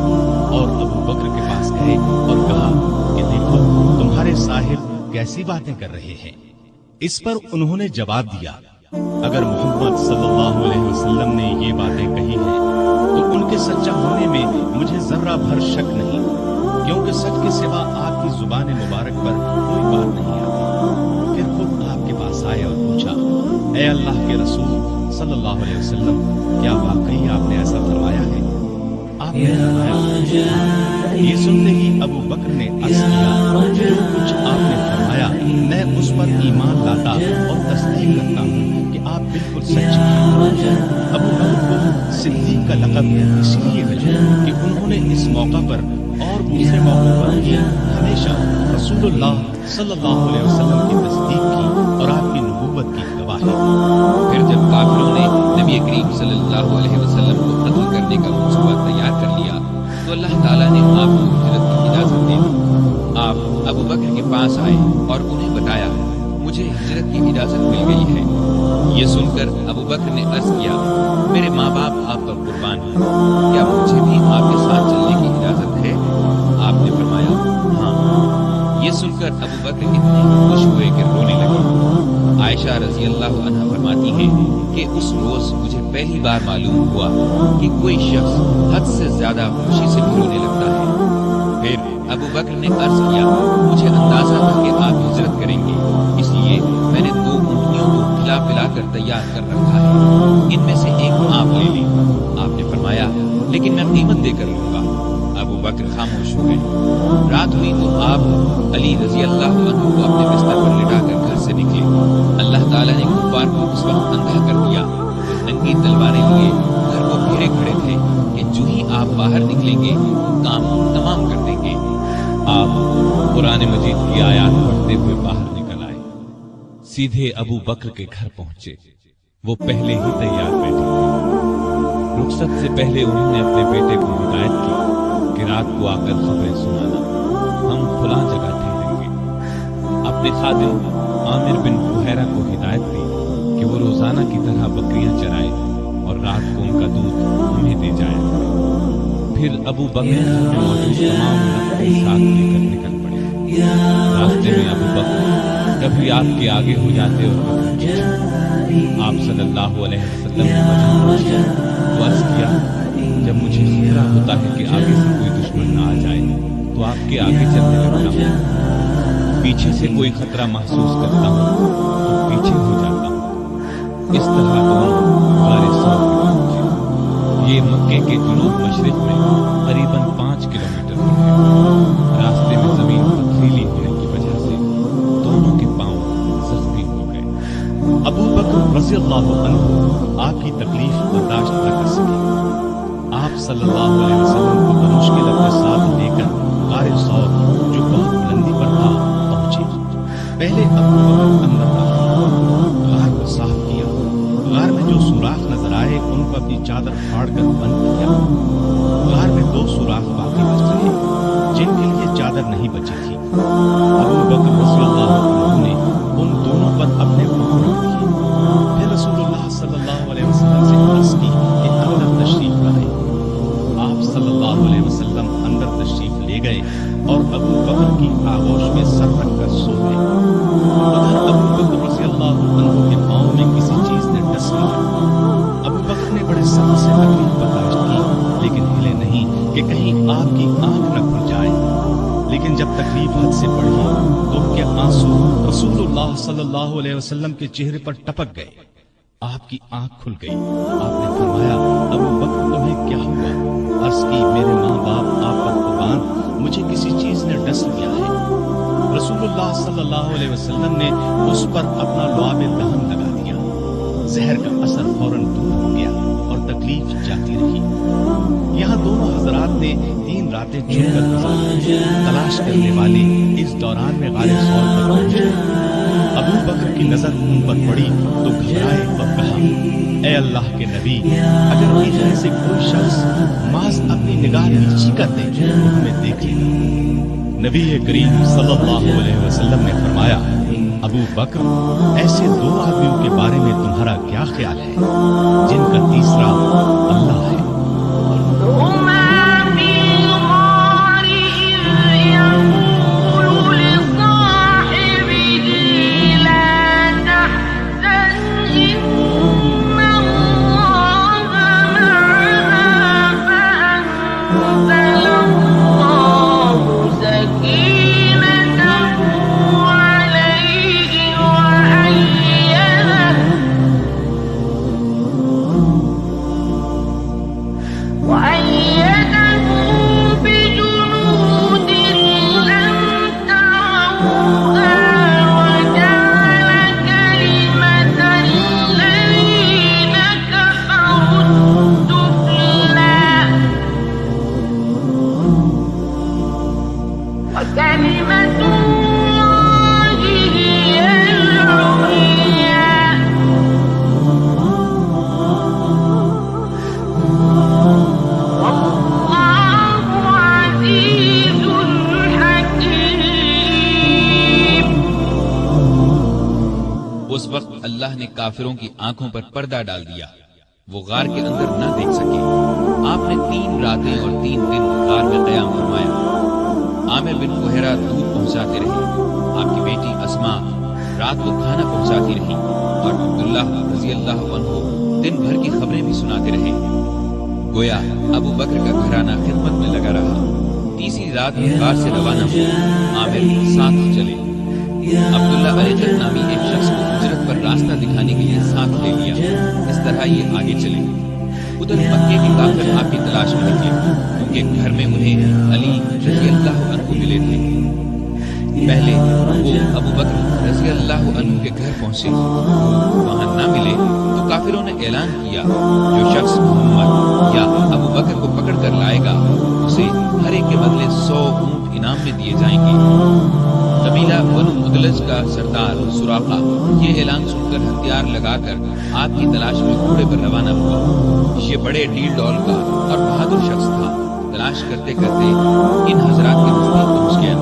और अबू बकर के पास गए और कहा कि देखो तुम्हारे साहिब कैसी बातें कर रहे हैं। इस पर उन्होंने जवाब दिया, अगर मोहम्मद सल्लल्लाहु अलैहि वसल्लम ने ये बातें कही हैं तो उनके सच्चा होने में मुझे जर्रा भर शक नहीं, क्योंकि सच के सिवा आपकी जुबान मुबारक पर कोई बात नहीं आती। फिर खुद आपके पास आए और पूछा, ऐ अल्लाह के रसूल सल्लल्लाहु अलैहि वसल्लम, क्या वाकई आपने ऐसा फरमाया है? आपने फरमाया। ये सुनते ही अबू बकर ने अर्ज़ किया, जो कुछ आपने फरमाया मैं उस पर ईमान लाता और तस्दीक करता हूँ कि आप बिल्कुल सच्चे हैं। अबू बकर को सिद्दीक का लक़ब इसलिए मिला कि उन्होंने इस मौका पर और दूसरे मौकों पर भी हमेशा रसूलुल्लाह सल्लल्लाहु अलैहि वसल्लम की तस्दीक की और आपकी नबूवत की गवाही। फिर जब काफिरों ने नबी करीम सल्लल्लाहु अलैहि वसल्लम को कत्ल करने का मंसूबा तैयार कर लिया तो अल्लाह ताला ने आपको हिजरत की इजाजत दे दी। आप अबू बकर के पास आए और उन्हें बताया, मुझे हिजरत की इजाजत मिल गई है। ये सुनकर अबू बकर ने अर्ज किया, मेरे माँ बाप आप पर कुर्बान हैं, क्या मुझे भी आपके साथ चलने की इजाजत है? आपने फरमाया, हाँ। ये सुनकर अबू बकर इतने खुश हुए कि रोने लगे। आयशा रजी अल्लाह अन्हा फरमाती हैं कि उस रोज मुझे पहली बार मालूम हुआ कि कोई शख्स हद से ज्यादा खुशी से भी रोने लगता है। फिर अबू बकर ने अर्ज किया, मुझे अंदाजा था कि आप हिजरत करेंगे, इसलिए मैंने 2 ऊँटनियों को खिला पिला कर तैयार कर रखा है, इनमें से एक आप ले लें। आपने फरमाया, लेकिन मैं कीमत देकर लूंगा। अबू बकर खामोश हो गए। रात हुई तो आप अली रजी अल्लाह अन्हु को अपने बिस्तर पर लिटाकर घर से निकले। अल्लाह ताला ने कुफ्फार को उस वक्त अंधा कर दिया, नंगी तलवारें लिए घर को घेरे खड़े थे कि जो ही आप बाहर निकलेंगे काम तमाम कर देंगे। आप कुरान मजीद की आयत पढ़ते हुए बाहर निकल आए, सीधे अबू बकर के घर पहुंचे। वो पहले ही तैयार बैठे थे। रुखसत से पहले उन्होंने अपने बेटे को हिदायत की कि रात को आकर खबरें सुनाना, हम फलां जगह ठहरेंगे। अपने खादिम आमिर बिन फुहैरा को हिदायत दी कि वो रोजाना की तरह बकरियां चराए और रात को उनका दूध हमें दे जाए। फिर अबू बकर घर में मौजूद तमाम नफर साथ लेकर निकल पड़े। रास्ते में अबू बकर कभी आपके आगे हो जाते और कभी आप सल्लल्लाहु अलैहि वसल्लम ने वजह पूछा तो अर्ज किया, जब मुझे खतरा होता है कि आगे से कोई दुश्मन ना आ जाए तो आपके आगे चलने लगता हूँ, पीछे से कोई खतरा महसूस करता हूँ तो पीछे हो जाता हूँ। इस तरह दोनों गारे सौर में पहुंचे। ये मक्के के जुनूब मशरिक में करीबन 5 किलोमीटर दूर है। रास्ते में जमीन पथरीली होने की वजह से दोनों के पांव जख्मी हो गए। अबू बकर रज़ी अल्लाहु अन्हु आपकी तकलीफ बर्दाश्त न कर सके। आप सल्लल्लाहु अलैहि वसल्लम को बमुश्किल अपने साथ लेकर गारे सौर, जो बहुत बुलंदी पर था, पहुंचे। पहले अबू बकर अंदर दाखिल हुए, गार को साफ किया। गार में जो सुराख नजर आए उन पर अपनी चादर फाड़कर बंद किया। गार में 2 सुराख बाकी बच रहे, जिनके लिए चादर नहीं बची थी। अबू बकर रज़ियल्लाहु अन्हु ने उन दोनों पर अपने पांव रख दिए। फिर रसूलुल्लाह सल्लल्लाहु अलैहि वसल्लम से अर्ज की कि अंदर तशरीफ लाए। आप सल्लल्लाहु अलैहि वसल्लम अंदर तशरीफ ले गए और अबू बकर की आगोश में सर रखकर सो गए। उधर अबू बकर रज़ियल्लाहु अन्हु के पांव में किसी चीज ने डस लिया। अबू बकर ने बड़े सब्र से तकलीफ बर्दाश्त की, लेकिन हिले नहीं कि कहीं आपकी आंख न खुल जाए। لیکن جب تکلیف حد سے بڑھی تو ان کے آنسو رسول اللہ صلی اللہ علیہ وسلم کے چہرے پر ٹپک گئے۔ آپ کی آنکھ کھل گئی۔ آپ نے فرمایا ابو بکر تمہیں کیا ہوا؟ عرض کی میرے ماں باپ آپ پر قربان، مجھے کسی چیز نے ڈس لیا ہے۔ رسول اللہ صلی اللہ علیہ وسلم نے اس پر اپنا لعاب دہن لگا دیا۔ زہر کا اثر فوراً دور ہو گیا اور تکلیف جاتی رہی۔ یہاں دونوں حضرات نے 3 راتیں چن کر گزاری۔ تلاش کرنے والے اس دوران میں غالب سور پر پہنچے۔ ابو بکر کی نظر ان پر پڑی تو گھبرائے اور کہا اے اللہ کے نبی، اگر ان میں سے کوئی شخص محض اپنی نگاہ نیچی کر دے تو ہمیں دیکھ لے گا۔ نبی کریم صلی اللہ علیہ وسلم نے فرمایا ابو بکر، ایسے 2 آدمیوں کے بارے میں تمہارا کیا خیال ہے جن کا تیسرا اللہ ہے؟ کافروں کی آنکھوں پر پردہ ڈال دیا، وہ غار کے اندر نہ دیکھ سکے۔ آپ نے 3 راتیں اور 3 دن غار میں قیام فرمایا۔ عامر بن فہیرہ دودھ پہنچاتے رہے، آپ کی بیٹی اسما رات کو کھانا پہنچاتی رہی، اور عبداللہ رضی اللہ عنہ دن بھر کی خبریں بھی سناتے رہے۔ گویا ابو بکر کا گھرانہ خدمت میں لگا رہا۔ تیسری رات میں غار سے روانہ ہوئے، عامر ساتھ چلے۔ عبداللہ علیہ نامی ایک شخص کو ہجرت پر راستہ دکھانے کے لیے ساتھ لے لیا۔ اس طرح یہ آگے چلے۔ ادھر مکے کے کافر آپ کی تلاش میں نکلے، کیونکہ گھر میں انہیں علی رضی اللہ عنہ ملے تھے۔ پہلے وہ ابو بکر رضی اللہ عنہ کے گھر پہنچے، وہاں نہ ملے تو کافروں نے اعلان کیا جو شخص محمد یا ابو بکر کو پکڑ کر لائے گا اسے ہر ایک کے بدلے 100 اونٹ انعام میں دیے جائیں گے۔ قبیلہ بنو مدلج کا سردار سراقہ یہ اعلان سن کر ہتھیار لگا کر آپ کی تلاش میں گھوڑے پر روانہ ہوا۔ یہ بڑے ڈیل ڈول کا اور بہادر شخص تھا۔ تلاش کرتے کرتے ان حضرات کے نزدیک پہنچ گیا،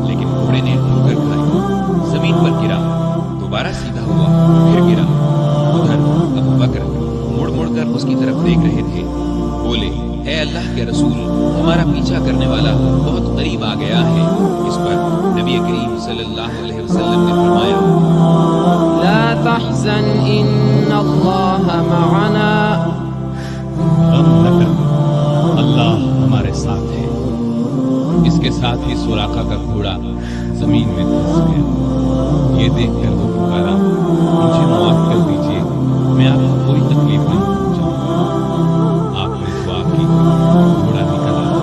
لیکن گھوڑے نے ٹھوکر کھائی، زمین پر گرا، دوبارہ سیدھا ہوا، پھر گرا۔ ادھر ابو بکر مڑ مڑ کر اس کی طرف دیکھ رہے تھے۔ بولے اے اللہ کے رسول، ہمارا پیچھا کرنے والا بہت قریب آ گیا ہے۔ اس پر نبی کریم صلی اللہ علیہ وسلم نے فرمایا لا تحزن ان اللہ معنا، غم نہ کر، اللہ ہمارے ساتھ ہے۔ اس کے ساتھ ہی سراقہ کا گھوڑا زمین میں دھس گیا۔ یہ دیکھ کر وہ پکارا مجھے معاف کر دیجیے، میں آپ کو کوئی تکلیف نہیں پہنچاؤں گا۔ آپ نے دعا کی، گھوڑا نکل آیا،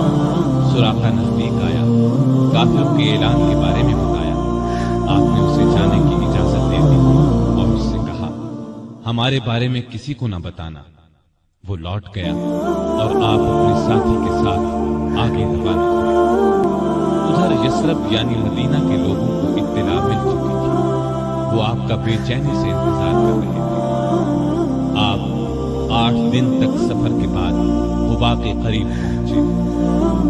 سراقہ نزدیک آیا، کافروں کے اعلان کے بارے میں بتایا۔ آپ نے اسے جانے کی اجازت دے دی اور اس سے کہا ہمارے بارے میں کسی کو نہ بتانا۔ وہ لوٹ گیا اور آپ اپنے ساتھی کے ساتھ آگے روانہ ہوئے۔ ادھر یثرب یعنی مدینہ کے لوگوں کو اطلاع مل چکی تھی، وہ آپ کا بے چینی سے انتظار کر رہے تھے۔ آپ 8 دن تک سفر کے بعد قباء کے قریب پہنچے۔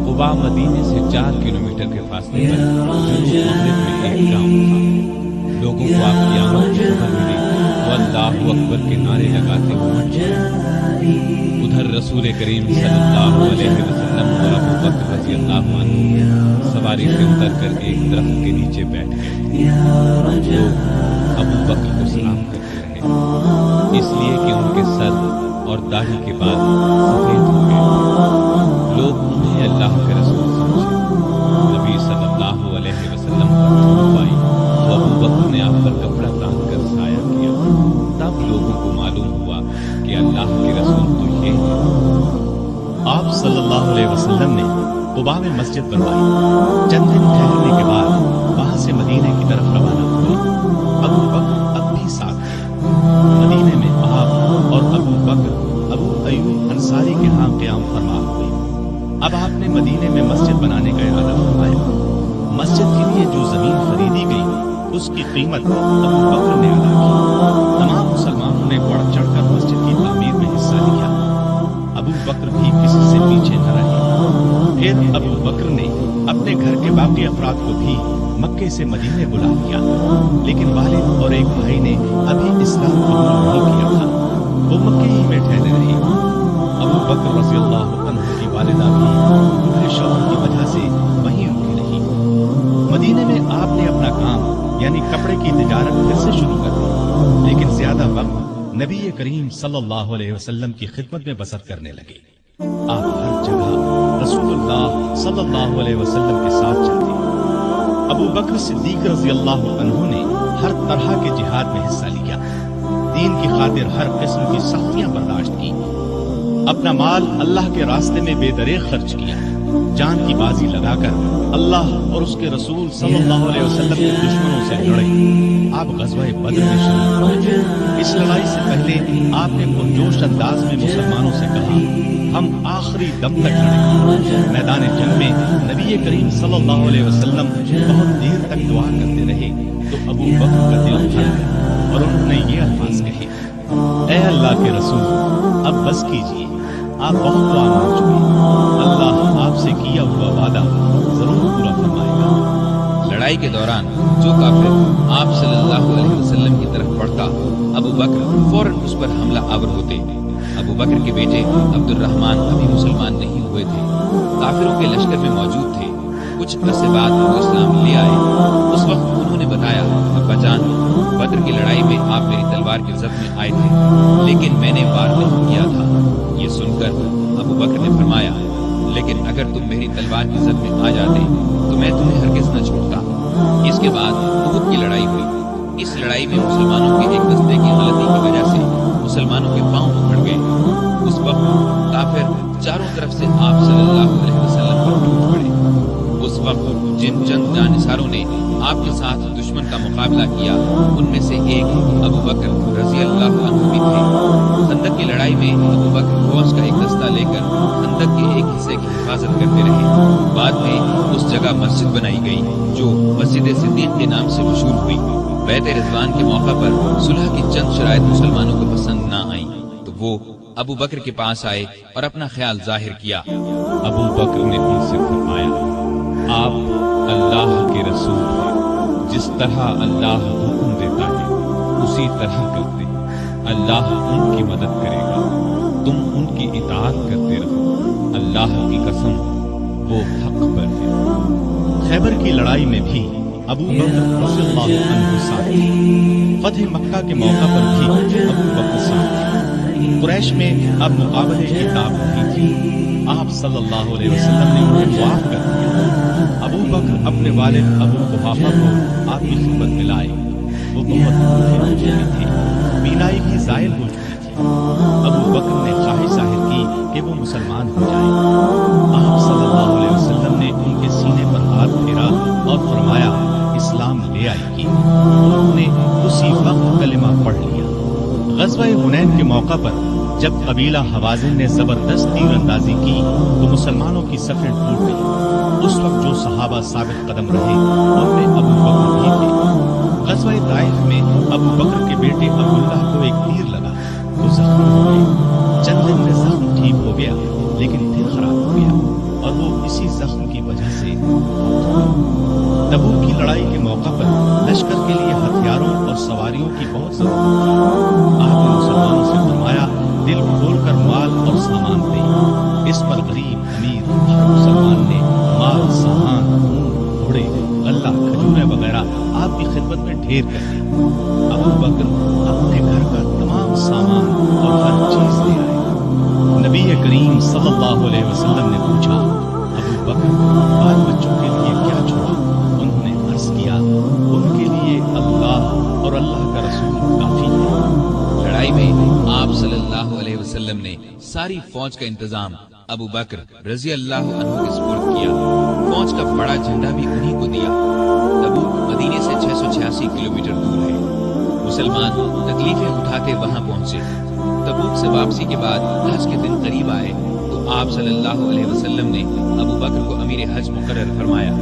قباء مدینے سے 4 کلومیٹر کے فاصلے پر جنوب مغرب میں ایک گاؤں تھا۔ لوگوں کو آپ کی آمد کی خبر ملی تو اللہ اکبر کے نعرے لگاتے ہوئے ادھر رسول کریم صلی اللہ علیہ وسلم اور ابو بکر رضی اللہ عنہ سواری سے اتر کر ایک درخت کے نیچے بیٹھ گئے۔ لوگ ابو بکر کو سلام کرتے رہے، اس لیے کہ ان کے سر اور داڑھی کے بال سفید ہو گئے۔ لوگ انہیں اللہ کے رسول سمجھے۔ نبی صلی اللہ सल्लल्लाहु अलैहि वसल्लम ने कुबा में मस्जिद बनवाई। चंद दिन ठहरने के बाद वहां से मदीने की तरफ रवाना हुए। अबू बकर अब भी साथ थे। मदीने में आप और अबू बकर अबू अयूब अंसारी के यहाँ क़याम फरमा हुए। अब आपने मदीने में मस्जिद बनाने का इरादा फरमाया। मस्जिद के लिए जो जमीन खरीदी गई उसकी कीमत अबू बकर ने अदा की। तमाम मुसलमानों ने बढ़ चढ़कर मस्जिद की तामीर में हिस्सा लिया। अबू बकर भी किसी से पीछे न रहे। फिर अबू बकर ने अपने घर के बाकी अफराद को भी मक्के से मदीने बुला लिया, लेकिन वालिद और एक भाई ने अभी इस्लाम कबूल नहीं किया था। वो मक्के ही में ठहरे रहे। अबू बकर रज़ियल्लाहु अन्हु की वालिदा भी उनके शौहर की वजह से वहीं रुकी रही। मदीने में आपने अपना काम यानी कपड़े की तिजारत फिर से शुरू कर दी, लेकिन ज्यादा वक्त नबी करीम सल्लल्लाहु अलैहि वसल्लम की खिदमत में बसर करने लगे। आप हर जगह रसूलुल्लाह सल्लल्लाहु अलैहि वसल्लम के साथ चलते। अबू बकर सिद्दीक रज़ियल्लाहु अन्हु ने हर तरह के जिहाद में हिस्सा लिया। दीन की खातिर हर किस्म की सख्तियां बर्दाश्त की। अपना माल अल्लाह के रास्ते में बेदरेग खर्च किया। जान की बाजी लगाकर अल्लाह और उसके रसूल सल्लल्लाहु अलैहि वसल्लम के दुश्मनों से लड़े। आप गज़वा बद्र में शरीक हुए। इस लड़ाई से पहले आपने पुरजोश अंदाज में मुसलमानों से कहा, हम आखिरी दम तक लड़ेंगे। मैदान जंग में नबी करीम सल्लल्लाहु अलैहि वसल्लम बहुत देर तक दुआ करते रहे तो अबू बकर का दिल धड़क गया और उन्होंने ये अल्फाज कहे, ऐ अल्लाह के रसूल, अब बस कीजिए, आप बहुत दुआ मांग चुके। अल्लाह आपसे किया हुआ वादा जरूर पूरा फरमाएगा। लड़ाई के दौरान जो काफिर आप सल्लल्लाहु अलैहि वसल्लम की तरफ बढ़ता, अबू बकर फौरन उस पर हमला आवर होते। अबू बकर के बेटे अब्दुर्रहमान अभी मुसलमान नहीं हुए थे, काफिरों के लश्कर में मौजूद थे। कुछ अरसे बाद वो इस्लाम ले आए। उस वक्त उन्होंने बताया, अब्बा जान, बद्र की लड़ाई में आप मेरी तलवार के जद में आए थे, लेकिन मैंने वार नहीं किया था। ये सुनकर अबू बकर ने फरमाया, लेकिन अगर तुम मेरी तलवार की जद में आ जाते तो मैं तुम्हें हरगिज़ न छोड़ता। इसके बाद उहुद की लड़ाई हुई। इस लड़ाई में मुसलमानों के एक दस्ते की गलती की वजह से मुसलमानों के पांव उखड़ गए। उस वक्त काफिर चारों तरफ से आप सल्लल्लाहु अलैहि वसल्लम पर टूट पड़े। उस वक्त जिन चंद जानिसारों ने आपके साथ दुश्मन का मुकाबला किया, उनमें से एक अबू बकर रज़ियल्लाहु अन्हु भी थे। खंदक की लड़ाई में अबू बकर फौज का एक दस्ता लेकर खंदक के एक हिस्से की हिफाजत करते रहे। बाद में उस जगह मस्जिद बनाई गई जो मस्जिद सिद्दीक के नाम से मशहूर हुई। बैत रिज़वान के मौका पर सुलह की चंद शराइत मुसलमानों को पसंद न आई तो वो अबू बकर के पास आए और अपना ख्याल जाहिर किया। अबू बकर ने उनसे फरमाया, आप अल्लाह के रसूल हैं, जिस तरह अल्लाह हुक्म देता है उसी तरह करते हैं। अल्लाह उनकी मदद करेगा, तुम उनकी इताअत करते रहो। अल्लाह की कसम, वो हक पर है। खैबर की लड़ाई में भी अबू बकर रज़ियल्लाहु अन्हु साथ थे। फतह मक्का के मौका पर भी अबू बकर साथ थे। कुरैश में अब मुकाबले की ताब नहीं थी। आप सल्लल्लाहु अलैहि वसल्लम ने उन्हें मुआफ कर दिया। अबू बकर अपने वालिद अबू कुहाफा को आपकी खिदमत में लाए। वो बहुत भूखे हो चुके थे, बीनाई भी ज़ायल हो चुकी थी। अबू बकर ने ख्वाहिश जाहिर की कि वो मुसलमान हो जाए। आप सल्लल्लाहु अलैहि वसल्लम ने उनके सीने पर हाथ फेरा और फरमाया, इस्लाम ले आएगी। उन्होंने उसी वक्त कलिमा पढ़ लिया। ग़ज़वा हुनैन के मौका पर जब कबीला हवाज़िन ने जबरदस्त तीरंदाजी की तो मुसलमानों की सफ़ें टूट गई। उस वक्त जो सहाबा साबित कदम रहे उनमें अबू बकर भी थे। ग़ज़वा ताइफ में अबू बकर के बेटे अब्दुल्लाह को एक तीर लगा तो जख्मी हो गए। चंद दिन में जख्म ठीक हो गया, लेकिन फिर खराब हो गया और वो इसी जख्म की वजह से तबूक की लड़ाई के मौका पर लश्कर के लिए हथियारों और सवारियों की बहुत जरूरत थी। आपने मुसलमानों से फरमाया, दिल खोलकर माल और सामान दे। इस पर गरीब अमीर हर मुसलमान ने माल, सामान, घोड़े, गल्ला, खजूरें वगैरह आपकी खिदमत में ढेर कर दी। अबू बकर अपने घर का तमाम सामान और हर चीज ले आए। नबी करीम सल्लल्लाहु अलैहि वसल्लम ने पूछा, अबू बकर बाल बच्चों के लिए क्या छोड़ा? उन्होंने अर्ज किया, उनके लिए अल्लाह और अल्लाह का रसूल काफी है। लड़ाई में आप सल्लल्लाहु अलैहि वसल्लम ने सारी फौज का इंतजाम अबू बकर रजी अल्लाह अन्हु के सुपुर्द किया। फौज का बड़ा झंडा भी उन्हीं को दिया। तबूक मदीने से 686 किलोमीटर दूर है। मुसलमान तकलीफें उठाते वहां पहुंचे। तबूक से वापसी के बाद हज के दिन करीब आए तो आप सल्लल्लाहु अलैहि वसल्लम ने अबू बकर को अमीर हज मुकर्रर फरमाया।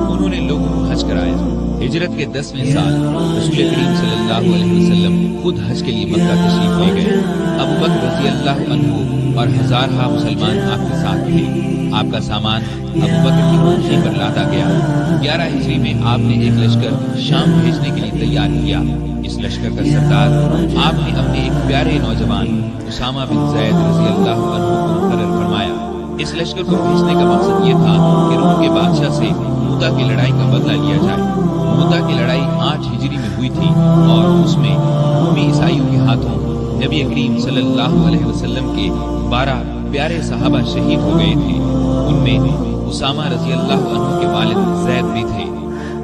उन्होंने लोगों को हज कराया। हिजरत के 10वें साल रसूल करीम सल्लल्लाहु अलैहि वसल्लम खुद हज के लिए मक्का तशरीफ ले गए। अबू बकर रज़ी अल्लाह अन्हु और हजारहा मुसलमान आपके साथ थे। आपका सामान अबू बकर की ऊँटनी पर लादा गया। 11 हिजरी में आपने एक लश्कर शाम भेजने के लिए तैयार किया। इस लश्कर का सरदार आपने अपने एक प्यारे नौजवान उसामा बिन ज़ैद रज़ी अल्लाह अन्हु को मुकर्रर फरमाया। इस लश्कर को भेजने का मकसद ये था कि रूम के बादशाह से मूता की लड़ाई का बदला लिया जाए। मूता की लड़ाई 8 हिजरी में हुई थी और उसमें रूमी ईसाइयों के हाथों नबी करीम सल्लल्लाहु अलैहि वसल्लम के 12 प्यारे सहाबा शहीद हो गए थे। उनमें उसामा रज़ी अल्लाह अन्हु के वालिद ज़ैद भी थे।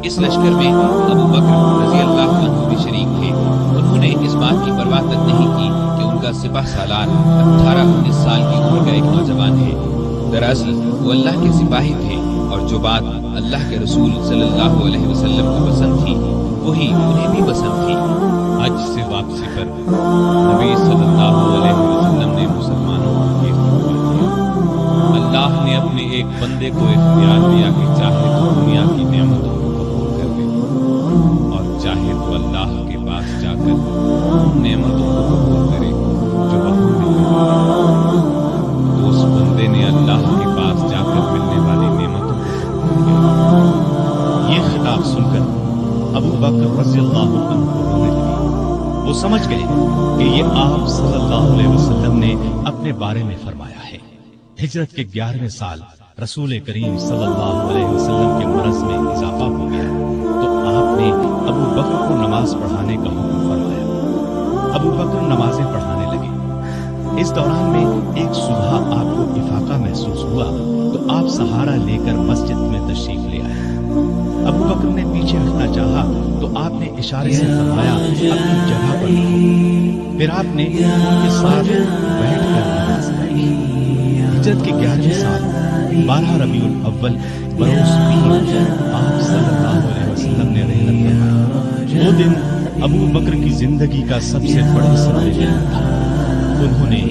इस लश्कर में अबू बकर रज़ी अल्लाह अन्हु भी शरीक थे। उन्होंने इस बात की परवाह तक नहीं की कि उनका सिपाह सालार 18-19 साल की उम्र का एक नौजवान है। दरअसल वो अल्लाह के सिपाही थे और जो बात अल्लाह के रसूल सल्लल्लाहु अलैहि वसल्लम को पसंद थी वही उन्हें भी पसंद थी। हज से वापसी पर नबी सल्लल्लाहु अलैहि वसल्लम ने मुसलमानों को ये फतवा दिया, अल्लाह ने अपने एक बंदे को इख्तियार दिया कि चाहे तो दुनिया की नेमतों को कबूल कर ले और चाहे तो अल्लाह के पास जाकर उन नेमतों को कबूल करे जो वहां मिले। तो उस बंदे ने अल्लाह के पास जाकर मिलने वाली नेमतों को कबूल किया। ये खिताब सुनकर अबू बकर रज़ियल्लाहु अन्हु रोने लगे। वो समझ गए कि ये आप सल्लल्लाहु अलैहि वसल्लम ने अपने बारे में फरमाया है। हिजरत के 11वें साल रसूल करीम सल्लल्लाहु अलैहि वसल्लम के मरज में इजाफा हो गया तो आपने अबू बकर को नमाज पढ़ाने का हुक्म फरमाया। अबू बकर नमाजें पढ़ाने लगे। इस दौरान में एक सुबह आपको इफाका महसूस हुआ तो आप सहारा लेकर मस्जिद में तशरीफ ले आए। अबू बकर ने पीछे हटना चाहा तो आपने इशारे से फरमाया अपनी जगह पर रहो। फिर आपने उनके साथ बैठकर नमाज पढ़ी। हिजरत के 11वें साल 12 रबीउल अव्वल बरोज पीर आप सल्लल्लाहु अलैहि वसल्लम ने रहलत फरमाई। वो दिन अबू बकर की जिंदगी का सबसे बड़ा सदमे था। उन्होंने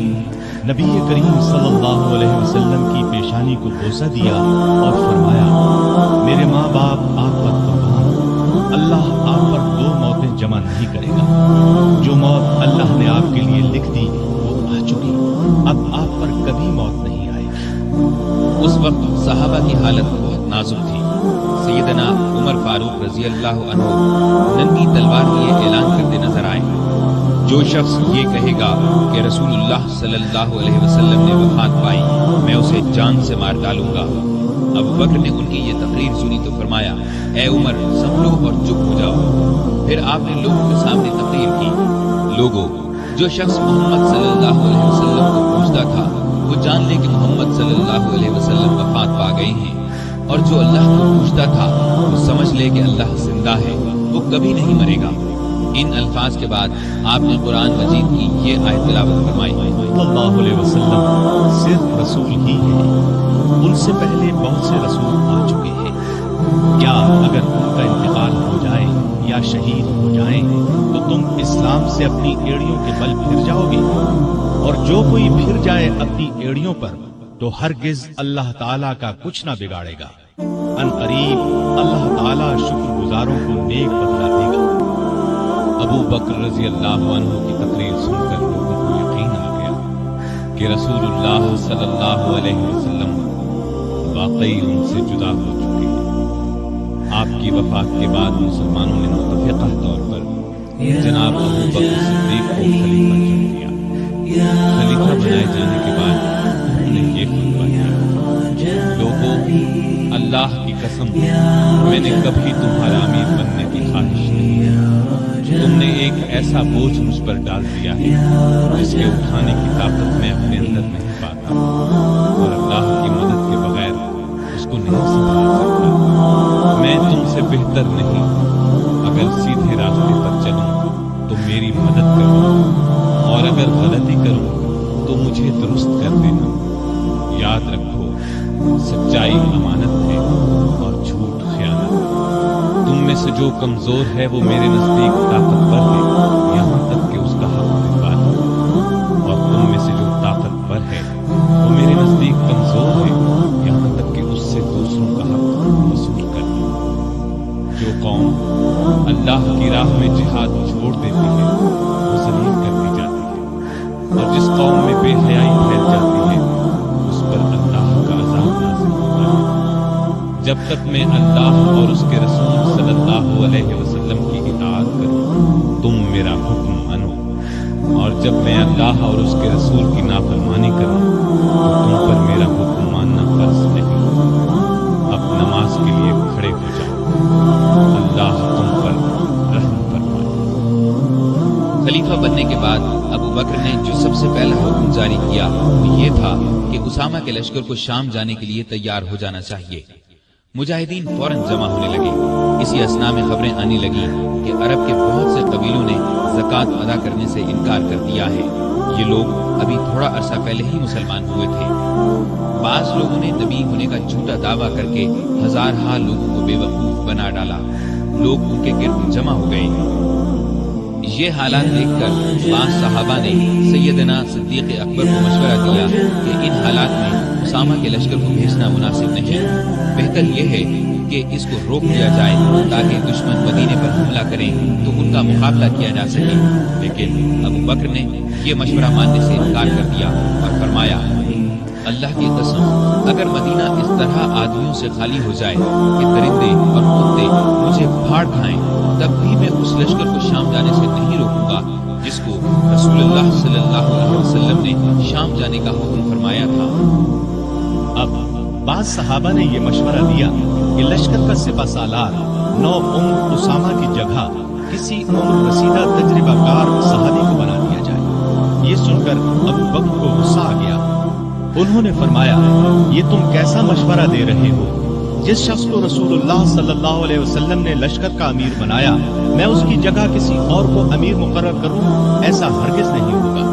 नबी करीम सल्लल्लाहु अलैहि वसल्लम की पेशानी को बोसा दिया और फरमाया, मेरे माँ बाप आप पर कुर्बान, अल्लाह आप पर 2 मौतें जमा नहीं करेगा। जो मौत अल्लाह ने आपके लिए लिख दी वो आ चुकी, अब आप पर कभी मौत नहीं आएगी। उस वक्त सहाबा की हालत बहुत नाजुक थी। सैयदना उमर फारूक रजी अल्लाह अन्हु नंगी तलवार लिए ऐलान करते नजर आए, जो शख्स ये कहेगा कि रसूलुल्लाह सल्लल्लाहु अलैहि वसल्लम ने वफात पाई, मैं उसे जान से मार डालूंगा। अबू बकर ने उनकी ये तकरीर सुनी तो फरमाया, ए उमर संभलो और चुप हो जाओ। फिर आपने लोगों के सामने तकरीर की, लोगों, जो शख्स मोहम्मद सल्लल्लाहु अलैहि वसल्लम को पूछता था वो जान ले कि मोहम्मद सल्लल्लाहु अलैहि वसल्लम वफात पा गए हैं, और जो अल्लाह को पूछता था वो समझ ले कि अल्लाह जिंदा है, वो कभी नहीं मरेगा। इन अल्फाज के बाद आपने कुरान मजीद की ये आयत तिलावत फरमाई, सल्लल्लाहु अलैहि वसल्लम सिर्फ रसूल ही है, उनसे पहले बहुत से रसूल आ चुके हैं। क्या अगर उनका इंतकाल हो जाए या शहीद हो जाएं तो तुम इस्लाम से अपनी एड़ियों के बल फिर जाओगे? और जो कोई फिर जाए अपनी एड़ियों पर तो हरगिज अल्लाह ताला का कुछ ना बिगाड़ेगा। अनकरीब अल्लाह ताला शुक्रगुजारों को नेक बदला देगा। अबू बकर रजी अल्लाह अन्हु की तकरीर सुनकर लोगों को यकीन आ गया कि रसूलुल्लाह सल्लल्लाहु अलैहि वसल्लम वाकई उनसे जुदा हो चुके हैं। आपकी वफात के बाद मुसलमानों ने मुत्तफ़िक़ा तौर पर जनाब अबू बकर सिद्दीक़ को खलीफा चुन लिया। खलीफा बनाए जाने के बाद उन्होंने ये फतवा दिया, लोगों, अल्लाह की कसम, मैंने कभी तुम्हारा अमीर बनने की ख्वाहिश नहीं की। तुमने एक ऐसा बोझ मुझ पर डाल दिया है जिसके उठाने की ताकत मैं अपने अंदर नहीं पाता और अल्लाह की मदद के बगैर उसको नहीं संभाल सकता। मैं तुमसे बेहतर नहीं, अगर सीधे रास्ते पर चलूं तो मेरी मदद करो और अगर गलती करूं तो मुझे दुरुस्त कर देना। याद सच्चाई अमानत है और झूठ खयानत। तुम में से जो कमजोर है वो मेरे नजदीक ताकतवर है, यहाँ तक कि उसका हक दिलवा दो, और तुम में से जो ताकतवर है वो मेरे नजदीक कमजोर है, यहाँ तक कि उससे दूसरों का हक वसूल कर दो। जो कौम अल्लाह की राह में जिहाद छोड़ देती है वो जलील कर दी जाती है, और जिस कौम में बेहयाई फैल जाती है उस पर अल्लाह का अज़ाब नाज़िल होता है। जब तक मैं अल्लाह और उसके रसूल सल्लल्लाहु अलैहि वसल्लम की इताअत करूं तुम मेरा हुक्म मानो, और जब मैं अल्लाह और उसके रसूल की नाफरमानी करूं तो तुम पर मेरा हुक्म मानना फर्ज नहीं। अब नमाज के लिए खड़े हो जाओ, अल्लाह तुम पर रहम फरमाए। खलीफा बनने के बाद अबू बकर ने जो सबसे पहला हुक्म जारी किया वो ये था कि उसामा के लश्कर को शाम जाने के लिए तैयार हो जाना चाहिए। मुजाहिदीन फौरन जमा होने लगे। इसी असना में खबरें आने लगी कि अरब के बहुत से कबीलों ने ज़कात अदा करने से इनकार कर दिया है। ये लोग अभी थोड़ा अरसा पहले ही मुसलमान हुए थे। बाज लोगों ने नबी होने का झूठा दावा करके हजारहा लोगों को बेवकूफ बना डाला। लोग उनके गिर्द जमा हो गए। ये हालात देखकर बाज सहाबा ने सैयदना सिद्दीक़ अकबर को मशवरा दिया कि इन हालात में उसामा के लश्कर को भेजना मुनासिब नहीं, बेहतर यह है कि इसको रोक दिया जाए ताकि दुश्मन मदीने पर हमला करें तो उनका मुकाबला किया जा सके। लेकिन अबू बकर ने यह मशवरा मानने से इनकार कर दिया और फरमाया, अल्लाह की कसम, अगर मदीना इस तरह आदमियों से खाली हो जाए कि दरिंदे और कुत्ते मुझे फाड़ खाएं, तब भी मैं उस लश्कर को शाम जाने से नहीं रोकूंगा जिसको रसूलुल्लाह सल्लल्लाहु अलैहि वसल्लम ने शाम जाने का हुक्म फरमाया था। अब बाज सहाबा ने यह मशवरा दिया कि लश्कर का सिपा सालार नौ उम्र उसामा की जगह किसी उम्र रसीदा तजर्बाकार सहाबी को बना दिया जाए। ये सुनकर अबू बकर को गुस्सा आ गया। उन्होंने फरमाया, ये तुम कैसा मशवरा दे रहे हो? जिस शख्स को रसूलुल्लाह सल्लल्लाहु अलैहि वसल्लम ने लश्कर का अमीर बनाया, मैं उसकी जगह किसी और को अमीर मुकर्रर करूं, ऐसा हरगिज नहीं होगा।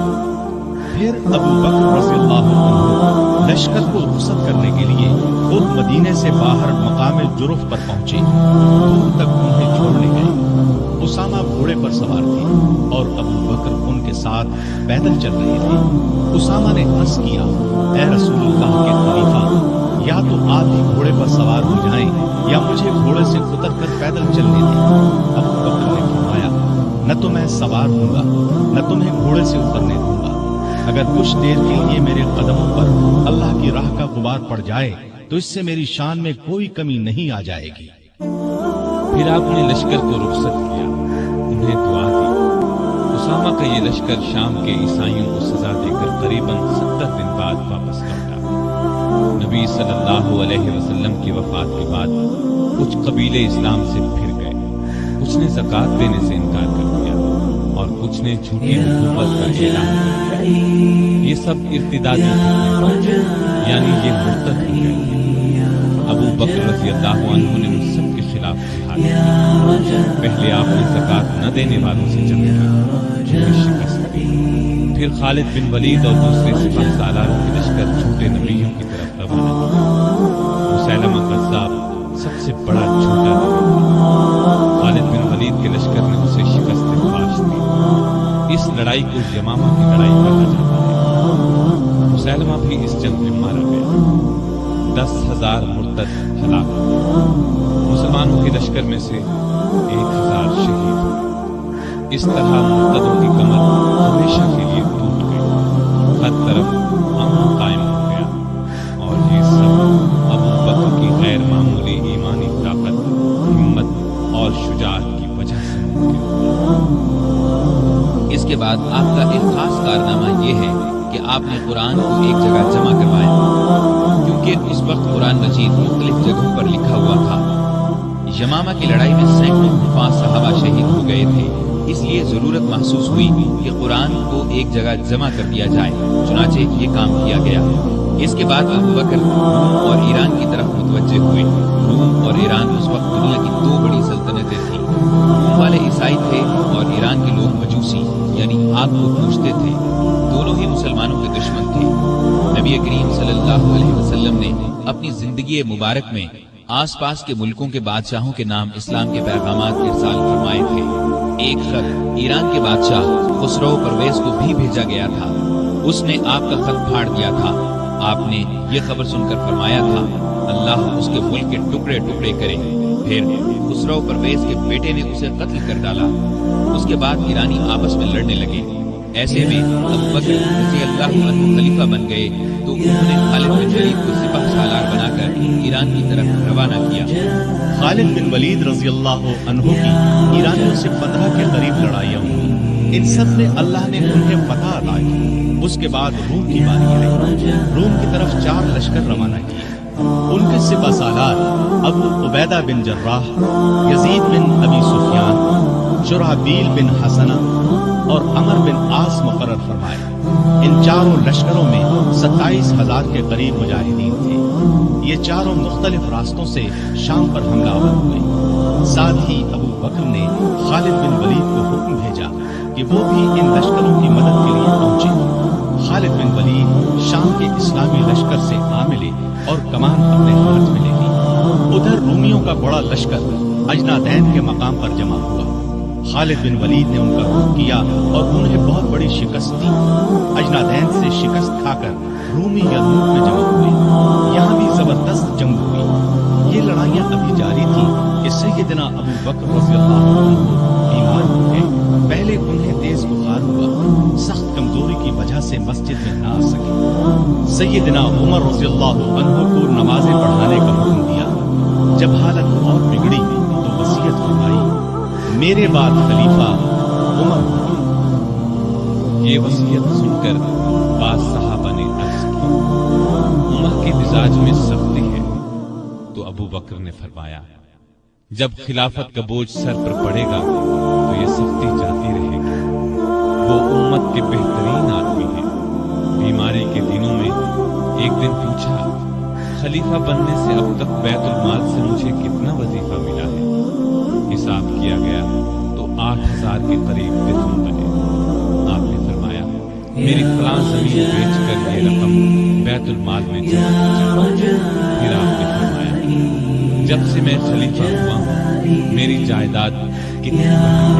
फिर अबू बकर रज़ियल्लाहु अन्हु लश्कर को रुखसत करने के लिए खुद मदीने से बाहर मकाम जुरुफ पर पहुंचे। दूर तक उन्हें छोड़ने गए। उसामा घोड़े पर सवार थे और अबू बकर उनके साथ पैदल चल रहे थे। उसामा ने अर्ज़ किया, ऐ रसूलुल्लाह के खलीफा, या तो आप ही घोड़े पर सवार हो जाएं या मुझे घोड़े से उतर कर पैदल चलने दें। अबू बकर ने फरमाया, न तो मैं सवार हूंगा न तुम्हें घोड़े से उतरने दूंगा। अगर कुछ देर के लिए मेरे कदमों पर अल्लाह की राह का गुबार पड़ जाए तो इससे मेरी शान में कोई कमी नहीं आ जाएगी। फिर आपने लश्कर को रुखसत किया, उन्हें दुआ दी। उसामा का ये लश्कर शाम के ईसाइयों को सजा देकर करीबन 70 दिन बाद वापस लौटा। नबी सल्लल्लाहु अलैहि वसल्लम की वफात के बाद कुछ कबीले इस्लाम से फिर गए। कुछ ने ज़कात देने से इनकार कर दिया और कुछ ने झूठी हुकूमत का ऐलान कर दिया। ये सब इर्तिदादी यानी ये मुर्तद हो गए। अबू बकर रज़ियल्लाहु अन्हु ने उन सब के खिलाफ जिहाद किया। पहले आपने ज़कात न देने वालों से जंग की, उन्हें शिकस्त दी। फिर खालिद बिन वलीद और दूसरे सिपह सालारों के लश्कर झूठे नबियों की तरफ रवाना हुए। मुसैलमा कज़्ज़ाब सबसे बड़ा झूठा नबी था। खालिद बिन वलीद के लश्कर ने उसे शिकस्त फाश दी। इस लड़ाई को यमामा की लड़ाई कहा जाता है। मुसैलमा भी इस जंग में मारा गया। 10,000 मुर्तद हलाक हुए। मुसलमानों के लश्कर में से 1,000 शहीद हुए। इस तरह मुर्तदों की कमर हमेशा के लिए टूट गई। हर तरफ अमन कायम हो गया और ये सब अबू बकर की गैर मामूली ईमानी ताकत, हिम्मत और शुजाअत की वजह से मुमकिन हुआ। इसके बाद आपका एक खास कारनामा यह है कि आपने कुरान को एक जगह जमा करवाया, क्योंकि उस वक्त कुरान मजीद मुख्तलिफ जगहों पर लिखा हुआ था। यमामा की लड़ाई में सैकड़ों हुफ़ाज़ सहाबा शहीद हो गए थे, इसलिए जरूरत महसूस हुई कि कुरान को एक जगह जमा कर दिया जाए। चुनाचे ये काम किया गया। इसके बाद अबू बकर रूम और ईरान की तरफ मुतवज्जे हुए। रूम और ईरान उस वक्त दुनिया की दो बड़ी सल्तनतें थीं। रूम वाले ईसाई थे और ईरान के लोग मजूसी यानी आग को पूजते थे। दोनों ही मुसलमानों के दुश्मन थे। नबी करीम सल्लल्लाहु अलैहि वसल्लम ने اپنی زندگی مبارک میں آس پاس کے ملکوں کے بادشاہوں کے نام اسلام کے پیغامات ارسال فرمائے تھے۔ ایک خط ایران کے بادشاہ خسرو پرویز کو بھی بھیجا گیا تھا۔ اس نے آپ کا خط پھاڑ دیا تھا۔ آپ نے یہ خبر سن کر فرمایا تھا اللہ اس کے ملک کے ٹکڑے ٹکڑے کرے۔ پھر خسرو پرویز کے بیٹے نے اسے قتل کر ڈالا۔ اس کے بعد ایرانی آپس میں لڑنے لگے۔ ایسے میں ابو بکر رضی اللہ عنہ خلیفہ بن گئے تو انہوں نے خالد بن ولید کو سپہ سالار بنا کر ایران کی طرف روانہ کیا۔ خالد بن ولید رضی اللہ عنہ کی ایرانیوں سے 15 کے قریب لڑائیاں ہوئی۔ ان سب میں اللہ نے انہیں فتح عطا کی۔ اس کے بعد روم کی باری آئی۔ روم کی طرف 4 لشکر روانہ کیے۔ ان کے سپہ سالار ابو عبیدہ بن جراح، یزید بن ابی سفیان، شرحبیل بن حسنہ اور عمر بن عاص مقرر فرمائے۔ ان چاروں لشکروں میں 27,000 کے قریب مجاہدین تھے۔ یہ چاروں مختلف راستوں سے شام پر حملہ آور ہوئے۔ ساتھ ہی ابو بکر نے خالد بن ولید کو حکم بھیجا کہ وہ بھی ان لشکروں کی مدد کے لیے پہنچے۔ خالد بن ولید شام کے اسلامی لشکر سے آ ملے اور کمان اپنے ہاتھ میں لے لی۔ ادھر رومیوں کا بڑا لشکر اجنادین کے مقام پر جمع ہوا۔ خالد بن ولید نے ان کا رخ کیا اور انہیں بہت بڑی شکست دی۔ اجنادین سے شکست کھا کر رومی یرموک میں جمع ہوئے۔ یہاں بھی زبردست جنگ ہوئی۔ یہ لڑائیاں ابھی جاری تھیں کہ سیدنا ابو بکر رضی اللہ عنہ بیمار ہو گئے۔ پہلے انہیں تیز بخار ہوا، سخت کمزوری کی وجہ سے مسجد میں نہ آ سکے۔ سیدنا عمر رضی اللہ عنہ کو نمازیں پڑھانے کا حکم دیا۔ جب حالت اور بگڑی تو وصیت فرمائی میرے بعد خلیفہ عمر ہوگا۔ یہ وصیت سن کر بعض صحابہ نے عرض کی عمر کے مزاج میں سختی ہے، تو ابو بکر نے فرمایا جب خلافت کا بوجھ سر پر پڑے گا تو یہ سختی جاتی رہے گی۔ وہ امت کے بہترین آدمی ہیں۔ بیماری کے دنوں میں ایک دن پوچھا خلیفہ بننے سے اب تک بیت المال سے مجھے کتنا وظیفہ ملا ہے؟ حساب کیا گیا تو 8,000 کے قریب درہم بنے۔ آپ نے فرمایا میری فلاں زمین بیچ کر یہ رقم بیت المال میں جمع کی جائے۔ پھر آپ نے فرمایا جب سے میں خلیفہ ہوا ہوں میری جائیداد کتنی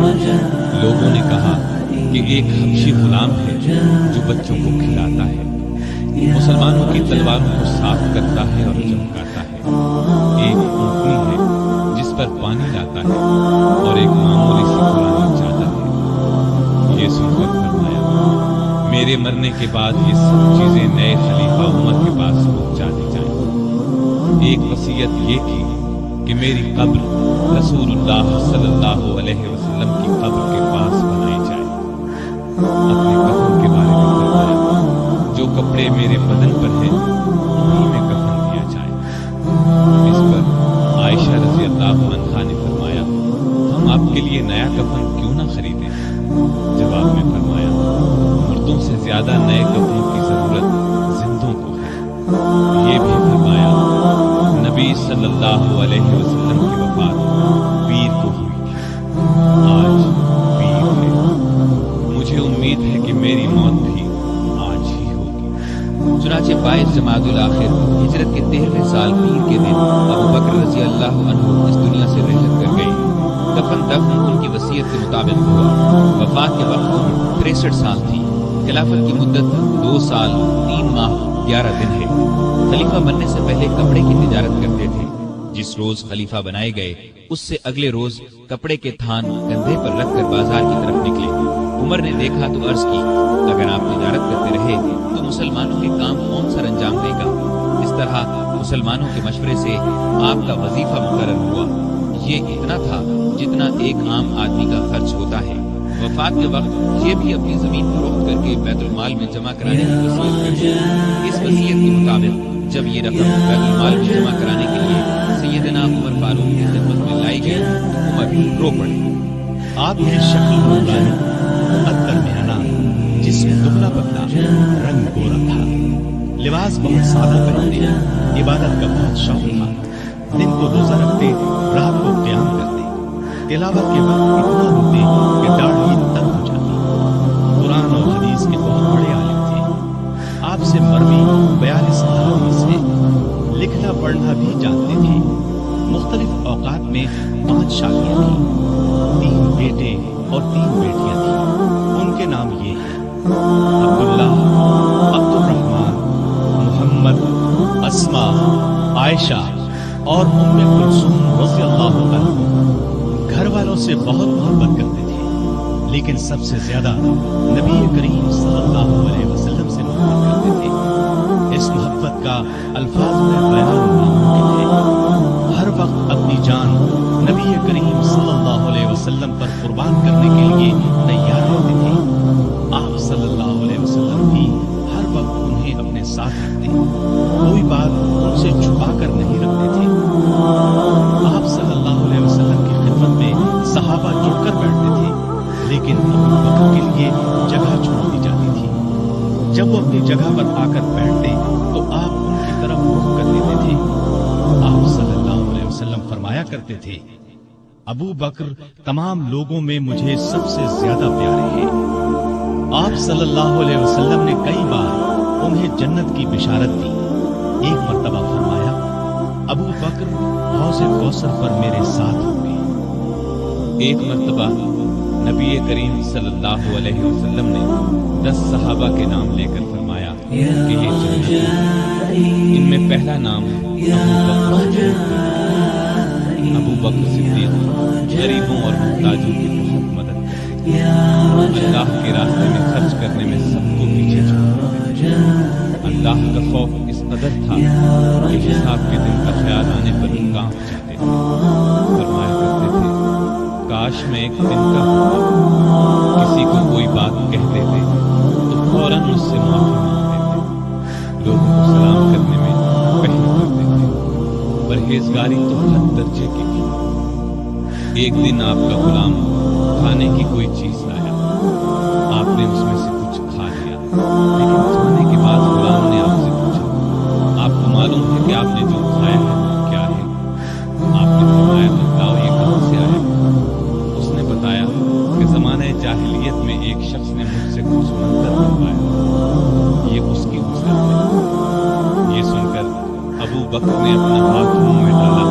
بڑی؟ لوگوں نے کہا کہ ایک حبشی غلام ہے جو بچوں کو کھلاتا ہے، مسلمانوں کی تلواروں کو صاف کرتا ہے اور چمکاتا ہے، ایک اونٹنی ہے جس پر پانی لاتا ہے اور ایک معمولی سی پرانی چادر ہے۔ یہ سن کر فرمایا میرے مرنے کے بعد یہ سب چیزیں نئے خلیفہ عمر کے پاس پہنچا دی جائیں۔ ایک وصیت یہ کی کہ میری قبر رسول اللہ صلی اللہ علیہ وسلم کی قبر کے پاس بنائی جائے۔ اپنے کفن کے بارے میں فرمایا جو کپڑے میرے بدن پر ہیں انہی میں کفن دیا جائے۔ اس پر عائشہ رضی اللہ عنہا نے فرمایا ہم آپ کے لیے نیا کفن کیوں نہ خریدیں؟ جواب میں فرمایا مردوں سے زیادہ نئے کفنوں کی ضرورت زندوں کو ہے۔ یہ بھی فرمایا نبی صلی اللہ علیہ وسلم کی وفات پیر کو ہوئی تھی، آج پیر ہے، مجھے امید ہے کہ میری موت بھی آج ہی ہوگی۔ چنانچہ 22 جمادی الاخر ہجرت کے 13ویں سال پیر کے دن ابو بکر رضی اللہ عنہ اس دنیا سے رحلت کر گئے۔ دفن ان کی وصیت کے مطابق ہوا۔ وفات کے وقت عمر 63 سال تھی۔ خلافت کی مدت 2 سال 3 ماہ 11 دن ہے۔ خلیفہ بننے سے پہلے کپڑے کی تجارت کرتے تھے۔ جس روز خلیفہ بنائے گئے اس سے اگلے روز کپڑے کے تھان کندھے پر رکھ کر بازار کی طرف نکلے۔ عمر نے دیکھا تو عرض کی اگر آپ تجارت کرتے رہے تو مسلمانوں کے کام کون سر انجام دے گا؟ اس طرح مسلمانوں کے مشورے سے آپ کا وظیفہ مقرر ہوا۔ یہ اتنا تھا جتنا ایک عام آدمی کا خرچ ہوتا ہے۔ وفات کے وقت یہ بھی اپنی زمین فروخت کر کے بیت المال میں جمع کرانے کی وصیت کر دی۔ اس وصیت کے مطابق جب یہ رقم بیت المال میں جمع کرانے کے لیے سیدنا عمر فاروق کی خدمت میں لائی گئی تو عمر رو پڑے۔ آپ کی شکل نورانی، قد درمیانہ، جسم دبلا پتلا، رنگ گورا تھا، لباس بہت سادہ پہنتے، عبادت کا بہت شوق تھا۔ دن کو روزہ رکھتے، رات کو قیام کرتے، تلاوت کے وقت اتنا روتے کہ داڑھی تنگ ہو جاتی۔ قرآن اور حدیث کے بہت بڑے عالم تھے۔ آپ سے مروی 42 احادیث ہیں۔ لکھنے عنہا بھی جانتے تھے۔ مختلف اوقات میں 5 شادیاں تھیں، 3 بیٹے اور 3 بیٹیاں تھیں۔ ان کے نام یہ ہیں: عبداللہ، عبد الرحمن، محمد، اسما، عائشہ اور ام کلثوم رضی اللہ عنہ۔ گھر والوں سے بہت محبت کرتے تھے، لیکن سب سے زیادہ نبی کریم صلی اللہ علیہ وسلم سے محبت کرتے تھے۔ اس محبت کا الفاظ میں بیان ناممکن ہے۔ ہر وقت اپنی جان نبی کریم صلی اللہ علیہ وسلم پر قربان کرنے کے لیے تیار رہتے تھے۔ آپ صلی اللہ علیہ وسلم بھی ہر وقت انہیں اپنے ساتھ رکھتے، کوئی بات ان سے چھپا کر نہیں رکھتے تھے۔ آپ صلی اللہ علیہ وسلم کی خدمت میں صحابہ جڑ کر بیٹھتے تھے، لیکن ابو بکر کے لیے جگہ چھوڑ دی جاتی تھی۔ جب وہ اپنی جگہ پر آ کر بیٹھتے تو آپ ان کی طرف رخ کر لیتے تھے۔ آپ صلی اللہ علیہ وسلم فرمایا کرتے تھے: ابو بکر تمام لوگوں میں مجھے سب سے زیادہ پیارے ہیں۔ آپ صلی اللہ علیہ وسلم نے کئی بار انہیں جنت کی بشارت دی۔ ایک مرتبہ فرمایا: ابو بکر حوض کوثر پر میرے ساتھ ہوں گے۔ ایک مرتبہ نبی کریم صلی اللہ علیہ وسلم نے 10 صحابہ کے نام لے کر فرمایا کہ یہ جنتی ہیں۔ ان میں پہلا نام ابو بکر صدیق غریبوں اور محتاجوں کی بہت مدد کرتے، اللہ کے راستے میں خرچ کرنے میں سب کو پیچھے چھوڑتے تھے۔ اللہ کا خوف اس قدر تھا کہ حساب کے دن کا خیال آنے پر کانپ جاتے تھے۔ فرمایا کرتے تھے: کاش میں ایک دن کا ہوتا، کسی کو کوئی بات کہہ دیتے تو فوراً مجھ سے معافی مانگ لیتے، لوگوں کو سلام کرنے میں پہل کرتے تھے، پرہیزگاری تو ہر درجے کی تھی۔ ایک دن آپ کا غلام کھانے کی کوئی چیز لایا، آپ نے اس میں سے کچھ کھا لیا، لیکن کھانے کے بعد غلام نے آپ سے پوچھا: آپ کو معلوم ہے کہ آپ نے جو کھایا ہے وہ کیا ہے؟ آپ نے فرمایا: بتاؤ یہ کہاں سے آیا؟ اس نے بتایا کہ زمانہ جاہلیت میں ایک شخص نے مجھ سے کچھ منتر بنوایا، یہ اس کی وصیت ہے۔ یہ سن کر ابو بکر نے اپنا ہاتھ منہ میں ڈالا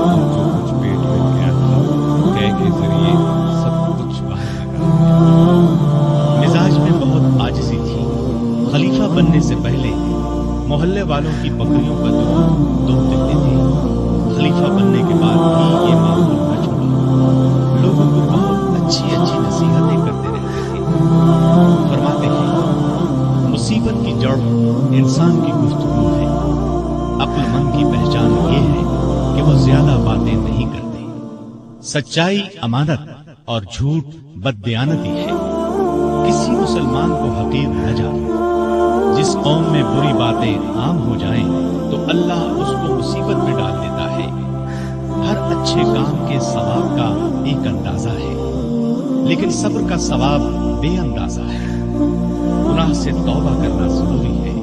اور جو کچھ پیٹ میں گیا تھا قے کے ذریعے سب کچھ باہر نکال دیا۔ مزاج میں بہت عاجزی تھی۔ خلیفہ بننے سے پہلے محلے والوں کی بکریوں کا دودھ دیتے تھے۔ خلیفہ بننے کے بعد بھی یہ معمول نہ چھوڑا، لوگوں کو بہت اچھی نصیحتیں کرتے رہتے تھے۔ فرماتے ہیں: مصیبت کی جڑ انسان کی گفتگو ہے۔ عقل مند کی پہچان یہ ہے کہ وہ زیادہ باتیں نہیں کرتے۔ سچائی امانت اور جھوٹ بددیانتی ہے۔ کسی مسلمان کو حقیر نہ جانو۔ جس قوم میں بری باتیں عام ہو جائیں تو اللہ اس کو مصیبت میں ڈال دیتا ہے۔ ہر اچھے کام کے ثواب کا ایک اندازہ ہے، لیکن صبر کا ثواب بے اندازہ ہے۔ گناہ سے توبہ کرنا ضروری ہے،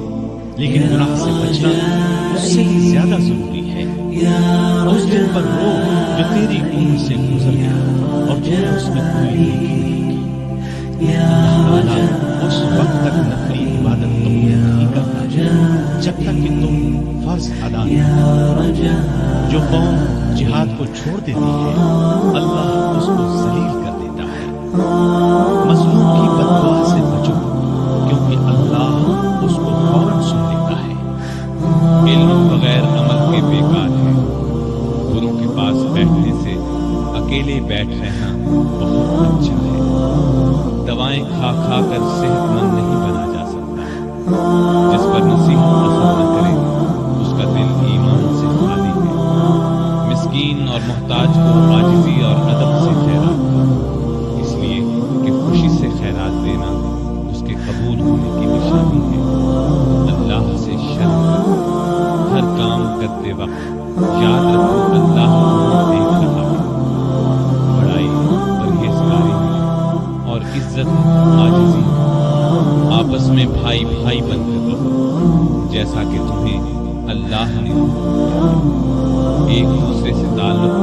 لیکن گناہ سے بچنا اس سے بھی زیادہ ضروری ہے۔ اس دن پر رو جو تیری عمر سے گزر گیا اور تو نے اس میں کوئی نیکی نہیں کی۔ اللہ تعالیٰ اس وقت تک نفلی عبادت تم نے نہیں کرتا جب تک کہ تم فرض ادا نہ کرو۔ جو قوم جہاد کو چھوڑ دیتی ہے اللہ اس کو ذلیل کر دیتا ہے۔ مظلوم کی بددعا سے بچو، کیونکہ اللہ اس کو فوراً سن لیتا ہے۔ علم بغیر عمل کے بیکار ہے۔ گرو کے پاس بیٹھنے سے اکیلے بیٹھ رہنا بہت اچھا ہے۔ دوائیں کھا کھا کر صحت مند نہیں بنا جا سکتا۔ جس پر نصیحت اثر نہ کرے اس کا دل ایمان سے خالی ہے۔ مسکین اور محتاج کو عاجزی اور ادب سے خیرات دو، اس لیے کہ خوشی سے خیرات دینا اس کے قبول ہونے کی نشانی ہے۔ اللہ سے شرم کرو۔ ہر کام کرتے وقت یاد رکھو اللہ تمہیں دیکھ رہا ہے۔ بڑائی پرہیزگاری میں اور عزت عاجزی میں آپس میں بھائی بھائی بن کر رہو، جیسا کہ تمہیں اللہ نے۔ ایک دوسرے سے تعلق